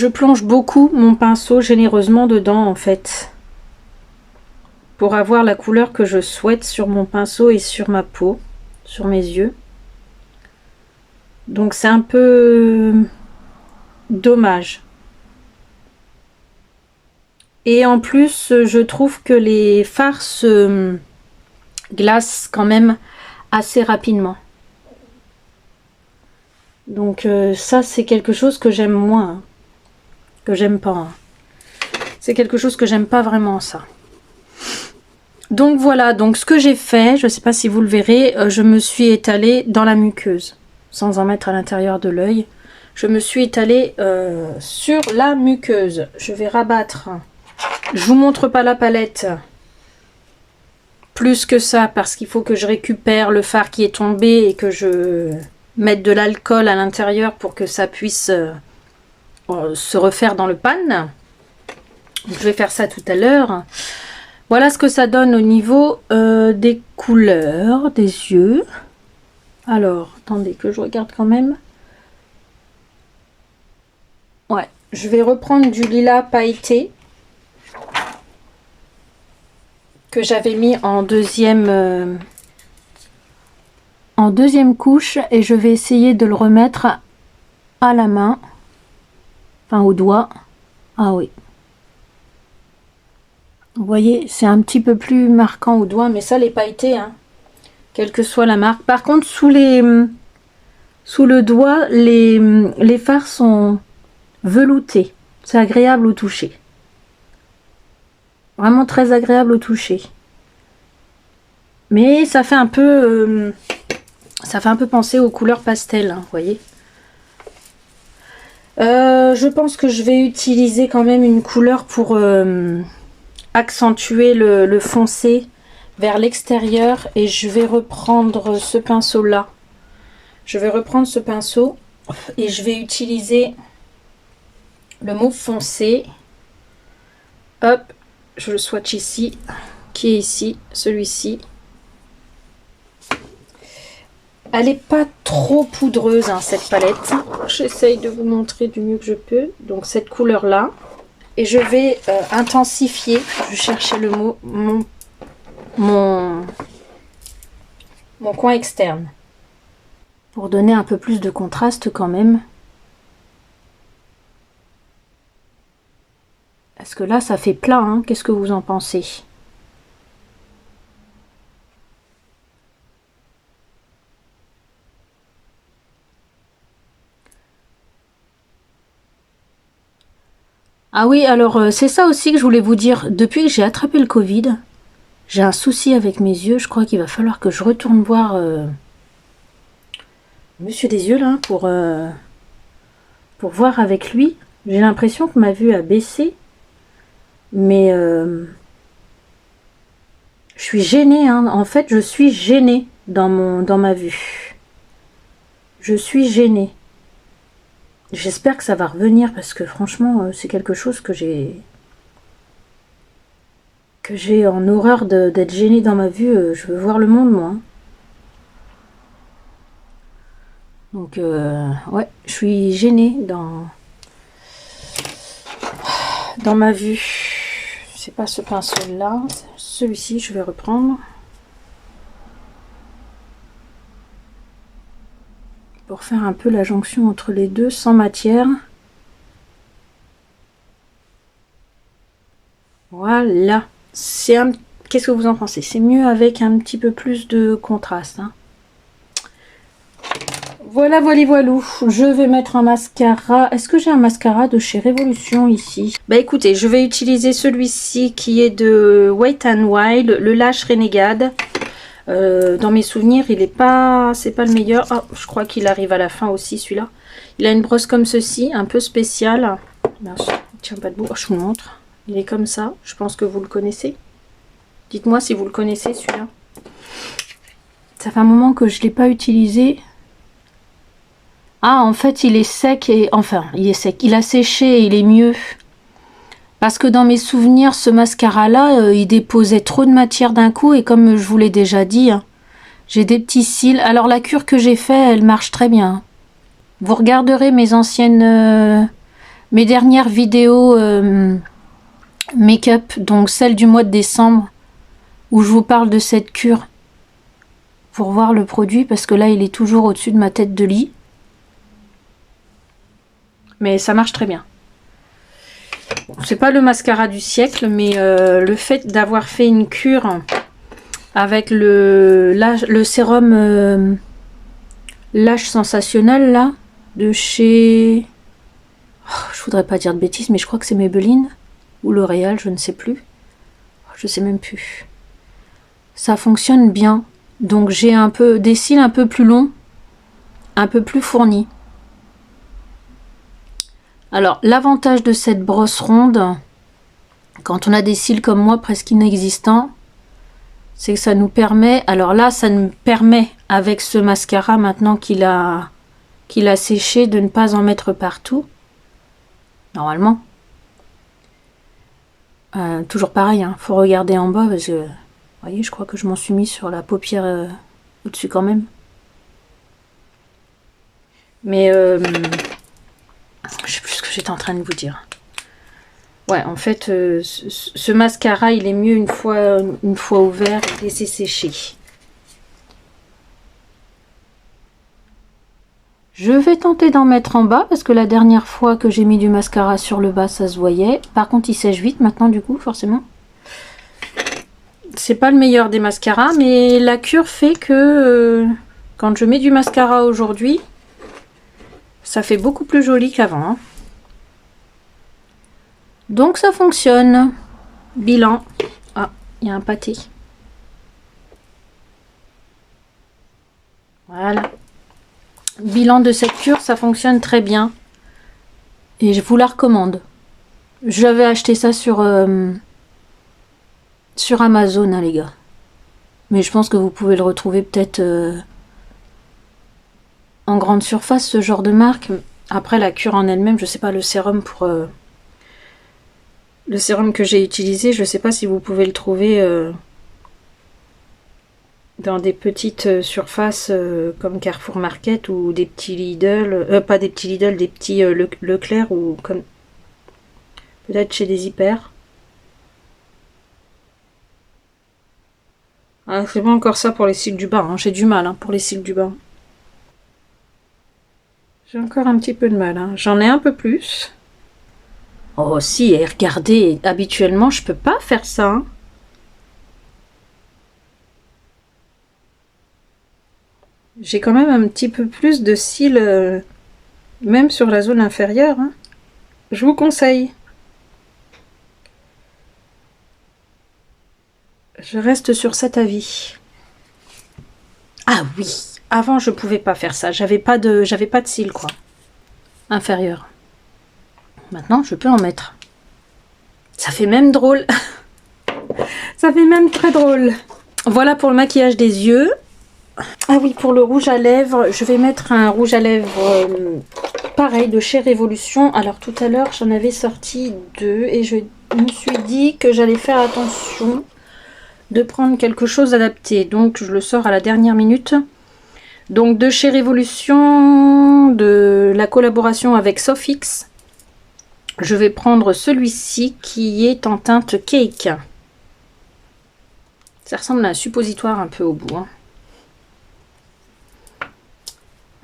plonge beaucoup mon pinceau généreusement dedans en fait, pour avoir la couleur que je souhaite sur mon pinceau et sur ma peau, sur mes yeux. Donc c'est un peu dommage. Et en plus, je trouve que les fards se glacent quand même assez rapidement. Donc ça, c'est quelque chose que j'aime moins, hein, que j'aime pas. Hein. C'est quelque chose que j'aime pas vraiment, ça. Donc voilà, donc ce que j'ai fait, je ne sais pas si vous le verrez, je me suis étalée dans la muqueuse, sans en mettre à l'intérieur de l'œil. Je me suis étalée sur la muqueuse. Je vais rabattre. Je vous montre pas la palette plus que ça, parce qu'il faut que je récupère le fard qui est tombé et que je mette de l'alcool à l'intérieur pour que ça puisse se refaire dans le pan. Je vais faire ça tout à l'heure. Voilà ce que ça donne au niveau des couleurs des yeux. Alors, attendez que je regarde quand même. Ouais, je vais reprendre du lilas pailleté que j'avais mis en deuxième en deuxième couche et je vais essayer de le remettre à la main, enfin au doigt. Ah oui. Vous voyez, c'est un petit peu plus marquant au doigt, mais ça les pailletés, hein, quelle que soit la marque. Par contre, sous le doigt, les fards sont veloutés. C'est agréable au toucher. Vraiment très agréable au toucher. Mais ça fait un peu penser aux couleurs pastel, hein, vous voyez. Je pense que je vais utiliser quand même une couleur pour accentuer le foncé vers l'extérieur, et je vais reprendre ce pinceau là. Je vais reprendre ce pinceau et je vais utiliser le mauve foncé. Hop, je le swatch ici, qui est ici, celui-ci. Elle n'est pas trop poudreuse, hein, cette palette. J'essaye de vous montrer du mieux que je peux. Donc cette couleur là. Et je vais intensifier, je cherchais le mot, mon coin externe. Pour donner un peu plus de contraste quand même. Parce que là, ça fait plat, hein. Qu'est-ce que vous en pensez? Ah oui, alors c'est ça aussi que je voulais vous dire. Depuis que j'ai attrapé le Covid, j'ai un souci avec mes yeux. Je crois qu'il va falloir que je retourne voir Monsieur des yeux là pour voir avec lui. J'ai l'impression que ma vue a baissé. Mais je suis gênée, hein. En fait, je suis gênée dans ma vue. Je suis gênée. J'espère que ça va revenir parce que franchement, c'est quelque chose que j'ai en horreur d'être gênée dans ma vue. Je veux voir le monde, moi. Donc, ouais, je suis gênée dans ma vue. C'est pas ce pinceau-là. Celui-ci, je vais reprendre. Pour faire un peu la jonction entre les deux sans matière. Voilà. Qu'est-ce que vous en pensez? C'est mieux avec un petit peu plus de contraste, hein. Voilà, voilou. Je vais mettre un mascara. Est-ce que j'ai un mascara de chez Révolution ici? Bah écoutez, je vais utiliser celui-ci qui est de Wet n Wild, le Lash Renegade. Dans mes souvenirs, c'est pas le meilleur. Oh, je crois qu'il arrive à la fin aussi, celui-là. Il a une brosse comme ceci, un peu spéciale. Mince, il tient pas debout. Oh, je vous montre. Il est comme ça. Je pense que vous le connaissez. Dites-moi si vous le connaissez, celui-là. Ça fait un moment que je ne l'ai pas utilisé. Ah, en fait, il est sec et... Enfin, il est sec. Il a séché et il est mieux. Parce que dans mes souvenirs, ce mascara-là, il déposait trop de matière d'un coup. Et comme je vous l'ai déjà dit, hein, j'ai des petits cils. Alors, la cure que j'ai faite, elle marche très bien. Vous regarderez mes anciennes... mes dernières vidéos make-up. Donc, celle du mois de décembre. Où je vous parle de cette cure. Pour voir le produit. Parce que là, il est toujours au-dessus de ma tête de lit. Mais ça marche très bien. C'est pas le mascara du siècle, mais le fait d'avoir fait une cure avec le sérum Lash Sensationnel là, de chez... Oh, je voudrais pas dire de bêtises, mais je crois que c'est Maybelline ou L'Oréal, je ne sais plus. Je sais même plus. Ça fonctionne bien. Donc j'ai un peu des cils un peu plus longs, un peu plus fournis. Alors, l'avantage de cette brosse ronde, quand on a des cils comme moi presque inexistants, c'est que ça nous permet... Alors là, ça nous permet, avec ce mascara, maintenant qu'il a séché, de ne pas en mettre partout. Normalement. Toujours pareil, hein, faut regarder en bas, parce que... Vous voyez, je crois que je m'en suis mis sur la paupière au-dessus quand même. Mais... je sais plus ce que j'étais en train de vous dire. Ouais, en fait, ce mascara, il est mieux une fois ouvert et laissé sécher. Je vais tenter d'en mettre en bas parce que la dernière fois que j'ai mis du mascara sur le bas, ça se voyait. Par contre, il sèche vite maintenant du coup, forcément. C'est pas le meilleur des mascaras, mais la cure fait que quand je mets du mascara aujourd'hui, ça fait beaucoup plus joli qu'avant. Hein. Donc ça fonctionne. Bilan. Ah, il y a un pâté. Voilà. Bilan de cette cure, ça fonctionne très bien. Et je vous la recommande. J'avais acheté ça sur Amazon, hein, les gars. Mais je pense que vous pouvez le retrouver peut-être en grande surface, ce genre de marque. Après, la cure en elle-même, je sais pas, le sérum le sérum que j'ai utilisé, je sais pas si vous pouvez le trouver dans des petites surfaces comme Carrefour Market ou des petits Lidl, pas des petits Lidl, des petits Leclerc ou comme peut-être chez des Hyper. Ah, c'est pas encore ça pour les cils du bas, hein. J'ai du mal hein, pour les cils du bas. J'ai encore un petit peu de mal, hein. J'en ai un peu plus. Oh si, et regardez, habituellement je peux pas faire ça. Hein. J'ai quand même un petit peu plus de cils, même sur la zone inférieure. Hein. Je vous conseille. Je reste sur cet avis. Ah oui, avant je pouvais pas faire ça. J'avais pas de cils quoi. Inférieur. Maintenant je peux en mettre. Ça fait même drôle. Ça fait même très drôle. Voilà pour le maquillage des yeux. Ah oui, pour le rouge à lèvres, je vais mettre un rouge à lèvres pareil de chez Révolution. Alors tout à l'heure, j'en avais sorti 2 et je me suis dit que j'allais faire attention de prendre quelque chose d'adapté. Donc je le sors à la dernière minute. Donc de chez Révolution, de la collaboration avec Sofix, je vais prendre celui-ci qui est en teinte cake. Ça ressemble à un suppositoire un peu au bout. Hein.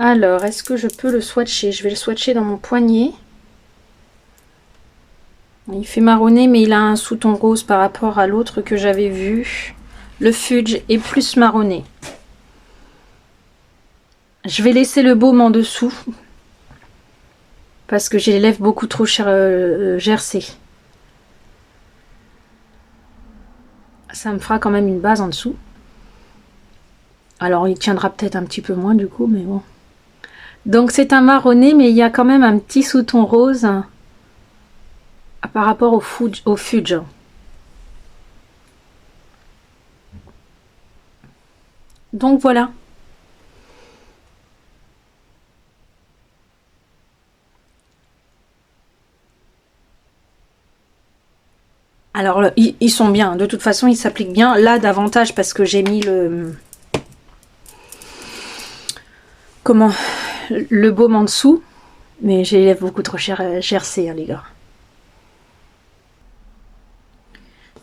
Alors, est-ce que je peux le swatcher? Je vais le swatcher dans mon poignet. Il fait marronner, mais il a un sous-ton rose par rapport à l'autre que j'avais vu. Le Fudge est plus marronné. Je vais laisser le baume en dessous. Parce que j'ai les lèvres beaucoup trop gercées. Ça me fera quand même une base en dessous. Alors, il tiendra peut-être un petit peu moins du coup, mais bon. Donc c'est un marronné, mais il y a quand même un petit sous-ton rose par rapport au Fudge. Donc voilà. Alors ils sont bien, de toute façon ils s'appliquent bien. Là davantage parce que j'ai mis le baume en dessous, mais j'ai les lèvres beaucoup trop gercées, hein, les gars.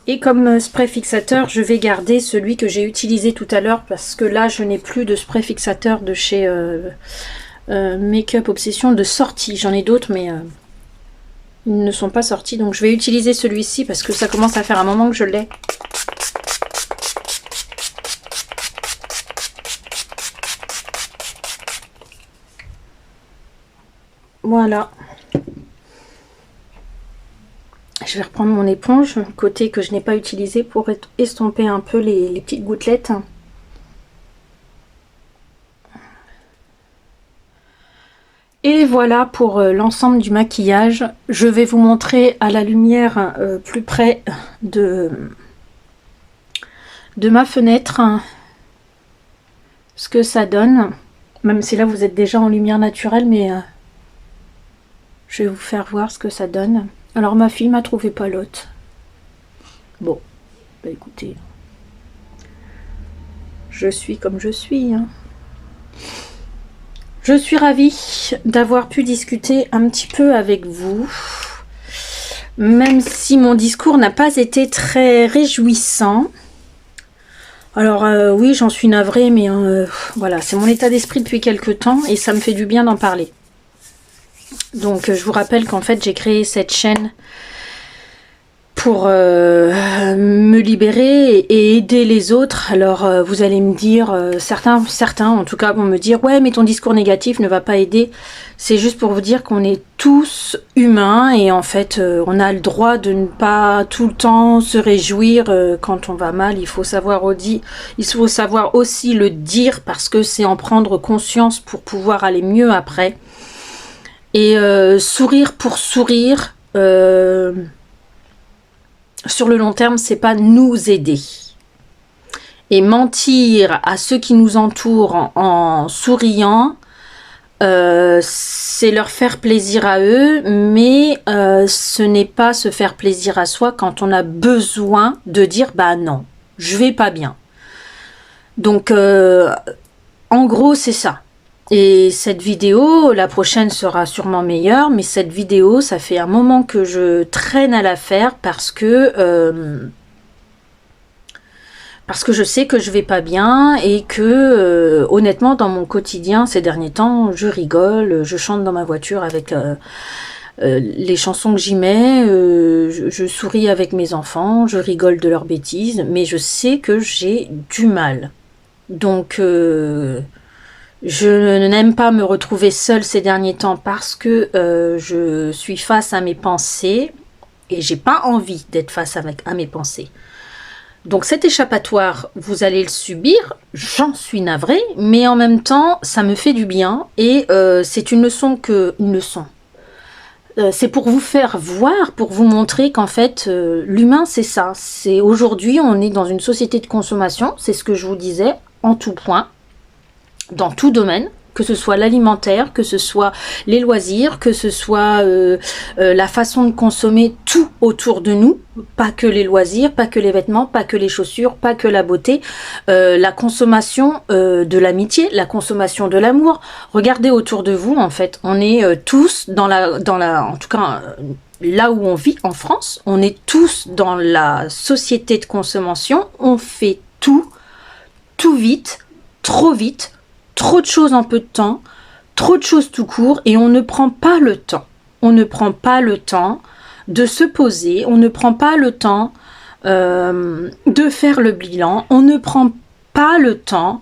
Et comme spray fixateur, je vais garder celui que j'ai utilisé tout à l'heure parce que là, je n'ai plus de spray fixateur de chez Make-up Obsession de sortie. J'en ai d'autres, mais ils ne sont pas sortis. Donc, je vais utiliser celui-ci parce que ça commence à faire un moment que je l'ai. Voilà. Je vais reprendre mon éponge, côté que je n'ai pas utilisé pour estomper un peu les petites gouttelettes. Et voilà pour l'ensemble du maquillage. Je vais vous montrer à la lumière plus près de ma fenêtre ce que ça donne. Même si là vous êtes déjà en lumière naturelle, mais je vais vous faire voir ce que ça donne. Alors ma fille m'a trouvé palote. Bon, bah écoutez, je suis comme je suis. Hein. Je suis ravie d'avoir pu discuter un petit peu avec vous. Même si mon discours n'a pas été très réjouissant. Alors oui, j'en suis navrée, mais voilà, c'est mon état d'esprit depuis quelques temps et ça me fait du bien d'en parler. Donc je vous rappelle qu'en fait j'ai créé cette chaîne pour me libérer et aider les autres. Alors vous allez me dire, certains en tout cas vont me dire, ouais mais ton discours négatif ne va pas aider. C'est juste pour vous dire qu'on est tous humains et en fait on a le droit de ne pas tout le temps se réjouir quand on va mal. Il faut savoir aussi le dire parce que c'est en prendre conscience pour pouvoir aller mieux après. Et sourire pour sourire, sur le long terme, c'est pas nous aider. Et mentir à ceux qui nous entourent en souriant, c'est leur faire plaisir à eux, mais ce n'est pas se faire plaisir à soi quand on a besoin de dire « bah non, je vais pas bien ». Donc, en gros, c'est ça. Et cette vidéo, la prochaine sera sûrement meilleure, mais cette vidéo, ça fait un moment que je traîne à la faire parce que je sais que je vais pas bien et que honnêtement dans mon quotidien ces derniers temps, je rigole, je chante dans ma voiture avec les chansons que j'y mets, je souris avec mes enfants, je rigole de leurs bêtises, mais je sais que j'ai du mal. Donc je n'aime pas me retrouver seule ces derniers temps parce que je suis face à mes pensées et j'ai pas envie d'être face à mes pensées. Donc cet échappatoire, vous allez le subir, j'en suis navrée, mais en même temps, ça me fait du bien et c'est une leçon c'est pour vous faire voir, pour vous montrer qu'en fait, l'humain, c'est ça. C'est aujourd'hui, on est dans une société de consommation, c'est ce que je vous disais, en tout point. Dans tout domaine, que ce soit l'alimentaire, que ce soit les loisirs, que ce soit la façon de consommer tout autour de nous, pas que les loisirs, pas que les vêtements, pas que les chaussures, pas que la beauté, la consommation de l'amitié, la consommation de l'amour. Regardez autour de vous, en fait, on est tous en tout cas là où on vit en France, on est tous dans la société de consommation, on fait tout vite, trop vite, trop de choses en peu de temps, trop de choses tout court et on ne prend pas le temps. On ne prend pas le temps de se poser, on ne prend pas le temps de faire le bilan, on ne prend pas le temps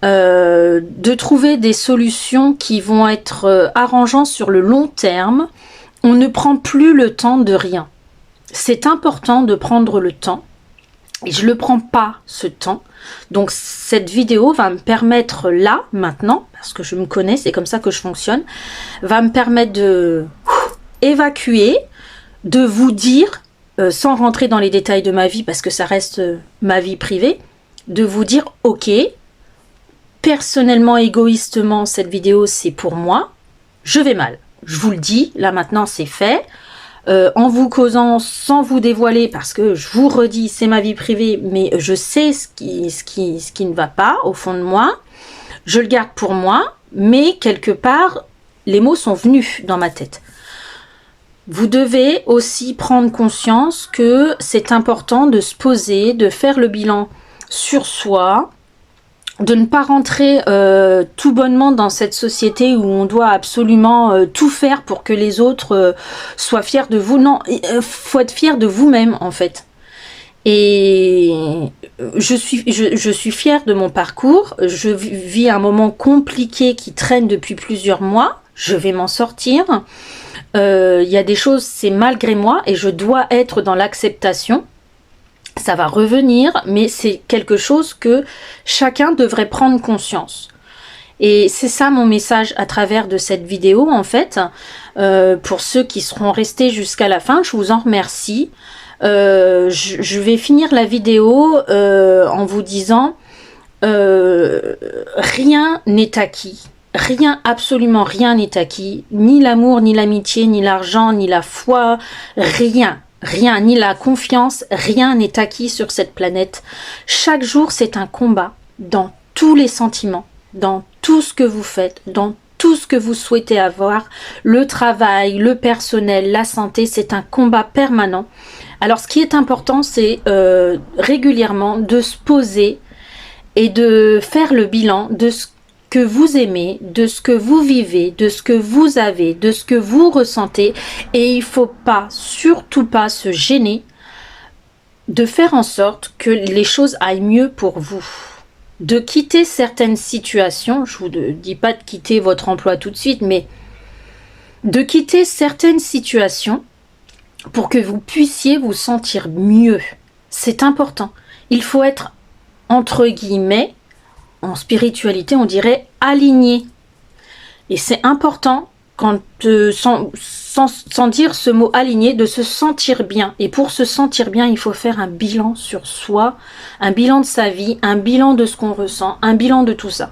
de trouver des solutions qui vont être arrangeantes sur le long terme. On ne prend plus le temps de rien. C'est important de prendre le temps. Et je ne le prends pas, ce temps. Donc, cette vidéo va me permettre là, maintenant, parce que je me connais, c'est comme ça que je fonctionne, va me permettre de évacuer, de vous dire, sans rentrer dans les détails de ma vie, parce que ça reste ma vie privée, de vous dire, ok, personnellement, égoïstement, cette vidéo, c'est pour moi, je vais mal. Je vous le dis, là maintenant, c'est fait. En vous causant sans vous dévoiler parce que je vous redis c'est ma vie privée mais je sais ce qui ne va pas au fond de moi, je le garde pour moi mais quelque part les mots sont venus dans ma tête. Vous devez aussi prendre conscience que c'est important de se poser, de faire le bilan sur soi, de ne pas rentrer tout bonnement dans cette société où on doit absolument tout faire pour que les autres soient fiers de vous. Non, faut être fier de vous-même en fait. Et je suis fière de mon parcours. Je vis un moment compliqué qui traîne depuis plusieurs mois. Je vais m'en sortir. Il y a des choses, c'est malgré moi et je dois être dans l'acceptation. Ça va revenir, mais c'est quelque chose que chacun devrait prendre conscience. Et c'est ça mon message à travers de cette vidéo, en fait. Pour ceux qui seront restés jusqu'à la fin, je vous en remercie. Je vais finir la vidéo en vous disant rien n'est acquis. Rien, absolument rien n'est acquis. Ni l'amour, ni l'amitié, ni l'argent, ni la foi, rien. Rien, ni la confiance, rien n'est acquis sur cette planète. Chaque jour, c'est un combat dans tous les sentiments, dans tout ce que vous faites, dans tout ce que vous souhaitez avoir. Le travail, le personnel, la santé, c'est un combat permanent. Alors, ce qui est important, c'est régulièrement de se poser et de faire le bilan de ce que vous aimez, de ce que vous vivez, de ce que vous avez, de ce que vous ressentez. Et il ne faut pas, surtout pas se gêner de faire en sorte que les choses aillent mieux pour vous. De quitter certaines situations, je ne vous dis pas de quitter votre emploi tout de suite, mais de quitter certaines situations pour que vous puissiez vous sentir mieux. C'est important. Il faut être, entre guillemets, en spiritualité, on dirait aligné. Et c'est important, quand sans dire ce mot aligné, de se sentir bien. Et pour se sentir bien, il faut faire un bilan sur soi, un bilan de sa vie, un bilan de ce qu'on ressent, un bilan de tout ça.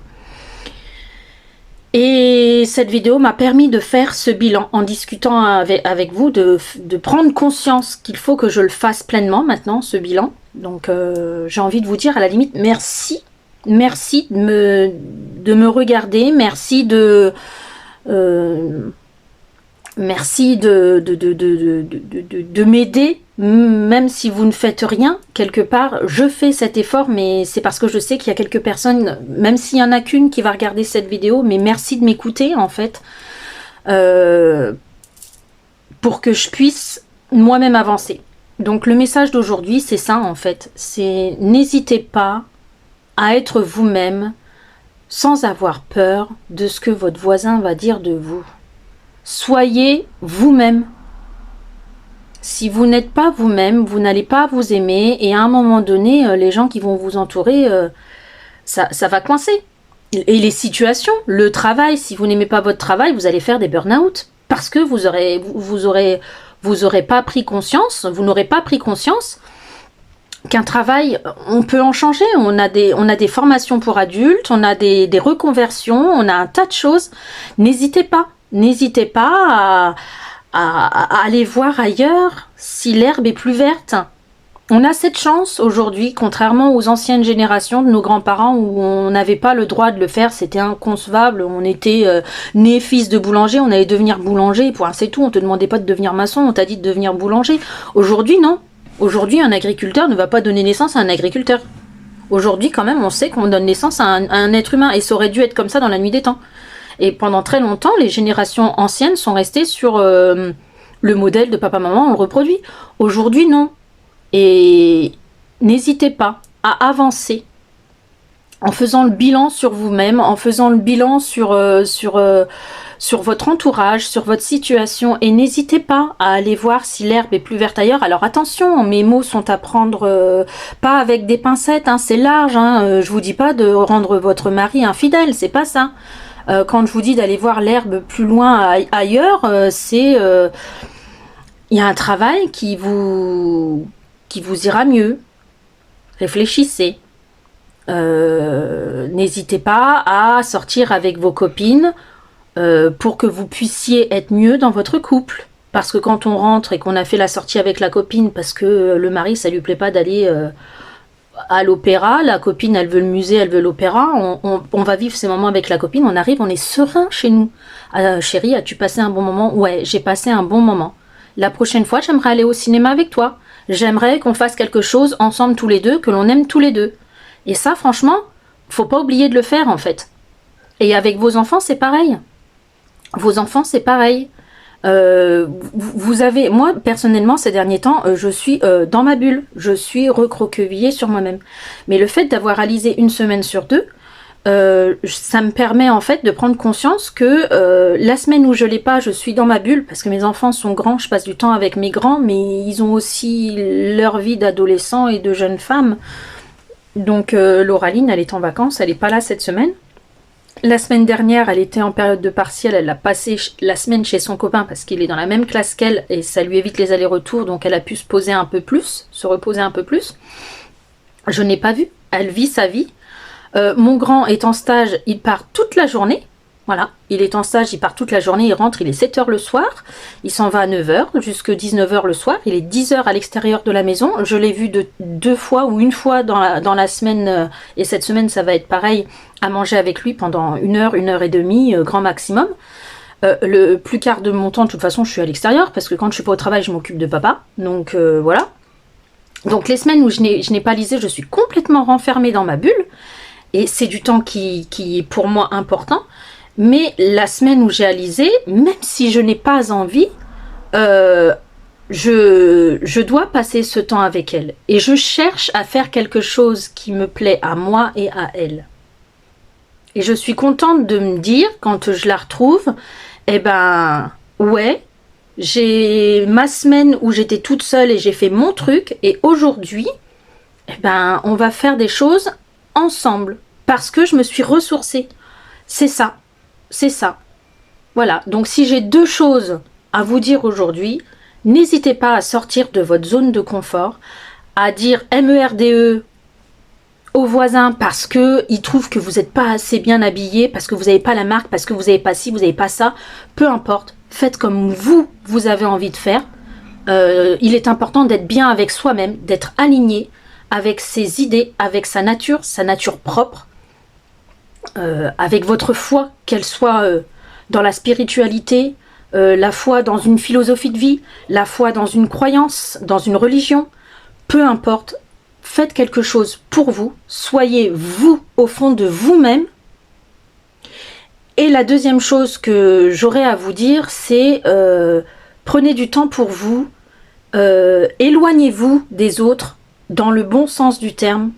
Et cette vidéo m'a permis de faire ce bilan en discutant avec vous, de prendre conscience qu'il faut que je le fasse pleinement maintenant, ce bilan. Donc j'ai envie de vous dire à la limite merci. Merci de me regarder, merci de m'aider, même si vous ne faites rien, quelque part, je fais cet effort, mais c'est parce que je sais qu'il y a quelques personnes, même s'il n'y en a qu'une qui va regarder cette vidéo, mais merci de m'écouter, en fait, pour que je puisse moi-même avancer. Donc le message d'aujourd'hui, c'est ça, en fait, c'est n'hésitez pas à être vous-même sans avoir peur de ce que votre voisin va dire de vous. Soyez vous-même. Si vous n'êtes pas vous-même, vous n'allez pas vous aimer et à un moment donné, les gens qui vont vous entourer, ça va coincer. Et les situations, le travail, si vous n'aimez pas votre travail, vous allez faire des burn-out parce que vous aurez pas pris conscience, vous n'aurez pas pris conscience qu'un travail, on peut en changer. On a des formations pour adultes, on a des reconversions, on a un tas de choses. N'hésitez pas à aller voir ailleurs si l'herbe est plus verte. On a cette chance aujourd'hui, contrairement aux anciennes générations de nos grands-parents où on n'avait pas le droit de le faire, c'était inconcevable, on était né fils de boulanger, on allait devenir boulanger, point, c'est tout, on te demandait pas de devenir maçon, on t'a dit de devenir boulanger. Aujourd'hui, non. Aujourd'hui, un agriculteur ne va pas donner naissance à un agriculteur. Aujourd'hui, quand même, on sait qu'on donne naissance à un être humain, et ça aurait dû être comme ça dans la nuit des temps. Et pendant très longtemps, les générations anciennes sont restées sur le modèle de papa-maman, on le reproduit. Aujourd'hui, non. Et n'hésitez pas à avancer en faisant le bilan sur vous-même, en faisant le bilan sur votre entourage, sur votre situation, et n'hésitez pas à aller voir si l'herbe est plus verte ailleurs. Alors attention, mes mots sont à prendre pas avec des pincettes, hein, c'est large, hein, je vous dis pas de rendre votre mari infidèle, c'est pas ça. Quand je vous dis d'aller voir l'herbe plus loin ailleurs, c'est il y a un travail qui vous ira mieux. Réfléchissez. N'hésitez pas à sortir avec vos copines pour que vous puissiez être mieux dans votre couple. Parce que quand on rentre et qu'on a fait la sortie avec la copine parce que le mari, ça lui plaît pas d'aller à l'opéra, la copine, elle veut le musée, elle veut l'opéra, on va vivre ces moments avec la copine, on arrive, on est serein chez nous. Chérie, as-tu passé un bon moment? Ouais, j'ai passé un bon moment. La prochaine fois, j'aimerais aller au cinéma avec toi. J'aimerais qu'on fasse quelque chose ensemble tous les deux, que l'on aime tous les deux. Et ça, franchement, faut pas oublier de le faire, en fait. Et avec vos enfants, c'est pareil. Vos enfants, c'est pareil. Vous avez, moi, personnellement, ces derniers temps, je suis dans ma bulle. Je suis recroquevillée sur moi-même. Mais le fait d'avoir réalisé une semaine sur deux, ça me permet, en fait, de prendre conscience que la semaine où je l'ai pas, je suis dans ma bulle, parce que mes enfants sont grands, je passe du temps avec mes grands, mais ils ont aussi leur vie d'adolescents et de jeunes femmes. Donc Lauraline, elle est en vacances, elle n'est pas là cette semaine. La semaine dernière, elle était en période de partiel, elle a passé la semaine chez son copain parce qu'il est dans la même classe qu'elle et ça lui évite les allers-retours, donc elle a pu se poser un peu plus, se reposer un peu plus. Je n'ai pas vu, elle vit sa vie. Mon grand est en stage, il part toute la journée. Voilà, il est en stage, il part toute la journée, il rentre, il est 7h le soir, il s'en va à 9h, jusque 19h le soir, il est 10h à l'extérieur de la maison, je l'ai vu deux fois ou une fois dans la semaine, et cette semaine ça va être pareil, à manger avec lui pendant 1h, 1h30, grand maximum. Le plus quart de mon temps, de toute façon, je suis à l'extérieur, parce que quand je suis pas au travail, je m'occupe de papa, donc voilà. Donc les semaines où je n'ai pas lisé, je suis complètement renfermée dans ma bulle, et c'est du temps qui est pour moi important. Mais la semaine où j'ai Alizé, même si je n'ai pas envie, je dois passer ce temps avec elle. Et je cherche à faire quelque chose qui me plaît à moi et à elle. Et je suis contente de me dire, quand je la retrouve, eh ben, ouais, j'ai ma semaine où j'étais toute seule et j'ai fait mon truc. Et aujourd'hui, eh ben, on va faire des choses ensemble. Parce que je me suis ressourcée. C'est ça. C'est ça. Voilà. Donc, si j'ai 2 choses à vous dire aujourd'hui, n'hésitez pas à sortir de votre zone de confort, à dire MERDE aux voisins parce qu'ils trouvent que vous n'êtes pas assez bien habillé, parce que vous n'avez pas la marque, parce que vous n'avez pas ci, vous n'avez pas ça. Peu importe. Faites comme vous avez envie de faire. Il est important d'être bien avec soi-même, d'être aligné avec ses idées, avec sa nature propre, avec votre foi, qu'elle soit dans la spiritualité, la foi dans une philosophie de vie, la foi dans une croyance, dans une religion, peu importe, faites quelque chose pour vous, soyez vous au fond de vous-même. Et la deuxième chose que j'aurais à vous dire, c'est prenez du temps pour vous, éloignez-vous des autres dans le bon sens du terme.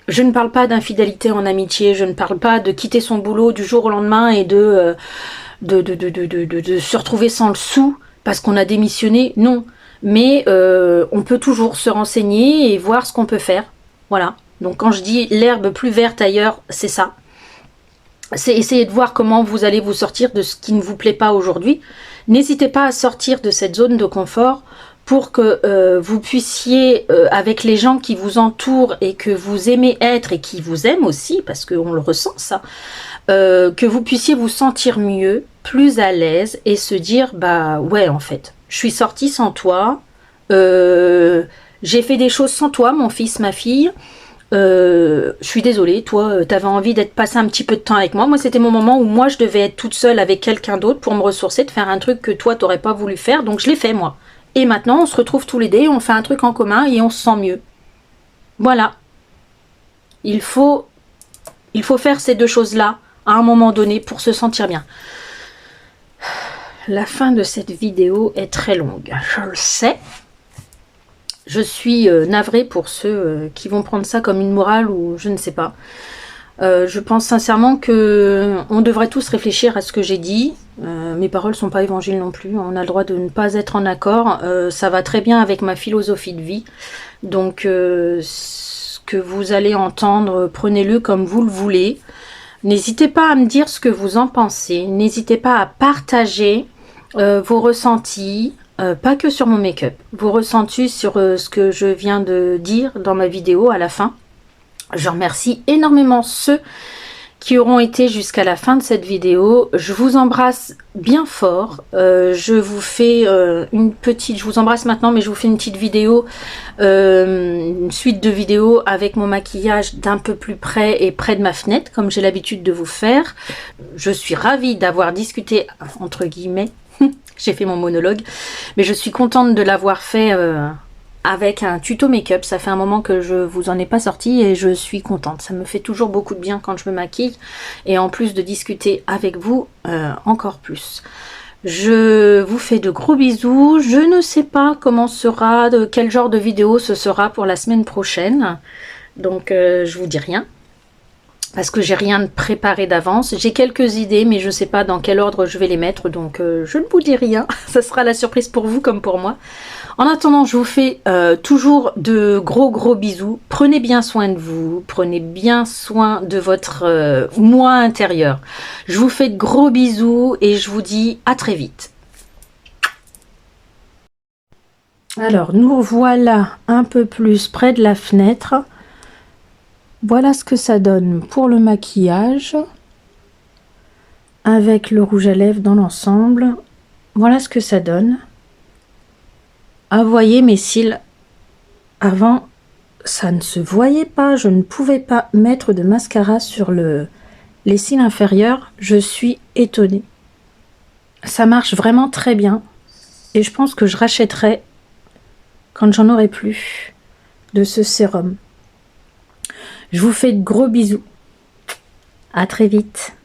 Je ne parle pas d'infidélité en amitié, je ne parle pas de quitter son boulot du jour au lendemain et de se retrouver sans le sou parce qu'on a démissionné, non. Mais on peut toujours se renseigner et voir ce qu'on peut faire. Voilà. Donc quand je dis l'herbe plus verte ailleurs, c'est ça. C'est essayer de voir comment vous allez vous sortir de ce qui ne vous plaît pas aujourd'hui. N'hésitez pas à sortir de cette zone de confort pour que vous puissiez, avec les gens qui vous entourent et que vous aimez être et qui vous aiment aussi, parce qu'on le ressent ça, que vous puissiez vous sentir mieux, plus à l'aise et se dire, bah ouais en fait, je suis sortie sans toi, j'ai fait des choses sans toi, mon fils, ma fille, je suis désolée, toi, t'avais envie d'être passé un petit peu de temps avec moi. Moi, c'était mon moment où moi, je devais être toute seule avec quelqu'un d'autre pour me ressourcer, de faire un truc que toi, t'aurais pas voulu faire. Donc, je l'ai fait, moi. Et maintenant, on se retrouve tous les deux, on fait un truc en commun et on se sent mieux. Voilà. Il faut faire ces 2 choses-là à un moment donné pour se sentir bien. La fin de cette vidéo est très longue, je le sais. Je suis navrée pour ceux qui vont prendre ça comme une morale ou je ne sais pas. Je pense sincèrement que on devrait tous réfléchir à ce que j'ai dit. Mes paroles ne sont pas évangiles non plus. On a le droit de ne pas être en accord. Ça va très bien avec ma philosophie de vie. Donc, ce que vous allez entendre, prenez-le comme vous le voulez. N'hésitez pas à me dire ce que vous en pensez. N'hésitez pas à partager vos ressentis. Pas que sur mon make-up, vos ressentis sur ce que je viens de dire dans ma vidéo à la fin. Je remercie énormément ceux qui auront été jusqu'à la fin de cette vidéo. Je vous embrasse bien fort. Je vous fais je vous embrasse maintenant, mais je vous fais une petite vidéo, une suite de vidéos avec mon maquillage d'un peu plus près et près de ma fenêtre, comme j'ai l'habitude de vous faire. Je suis ravie d'avoir discuté, entre guillemets, j'ai fait mon monologue, mais je suis contente de l'avoir fait avec un tuto make-up. Ça fait un moment que je vous en ai pas sorti et je suis contente. Ça me fait toujours beaucoup de bien quand je me maquille et en plus de discuter avec vous, encore plus. Je vous fais de gros bisous. Je ne sais pas comment sera, quel genre de vidéo ce sera pour la semaine prochaine. Donc je vous dis rien. Parce que j'ai rien de préparé d'avance. J'ai quelques idées, mais je ne sais pas dans quel ordre je vais les mettre. Donc, je ne vous dis rien. Ça sera la surprise pour vous comme pour moi. En attendant, je vous fais toujours de gros bisous. Prenez bien soin de vous. Prenez bien soin de votre moi intérieur. Je vous fais de gros bisous et je vous dis à très vite. Alors, nous voilà un peu plus près de la fenêtre. Voilà ce que ça donne pour le maquillage avec le rouge à lèvres dans l'ensemble. Voilà ce que ça donne. Ah, voyez mes cils. Avant, ça ne se voyait pas. Je ne pouvais pas mettre de mascara sur les cils inférieurs. Je suis étonnée. Ça marche vraiment très bien. Et je pense que je rachèterai quand j'en aurai plus de ce sérum. Je vous fais de gros bisous. À très vite.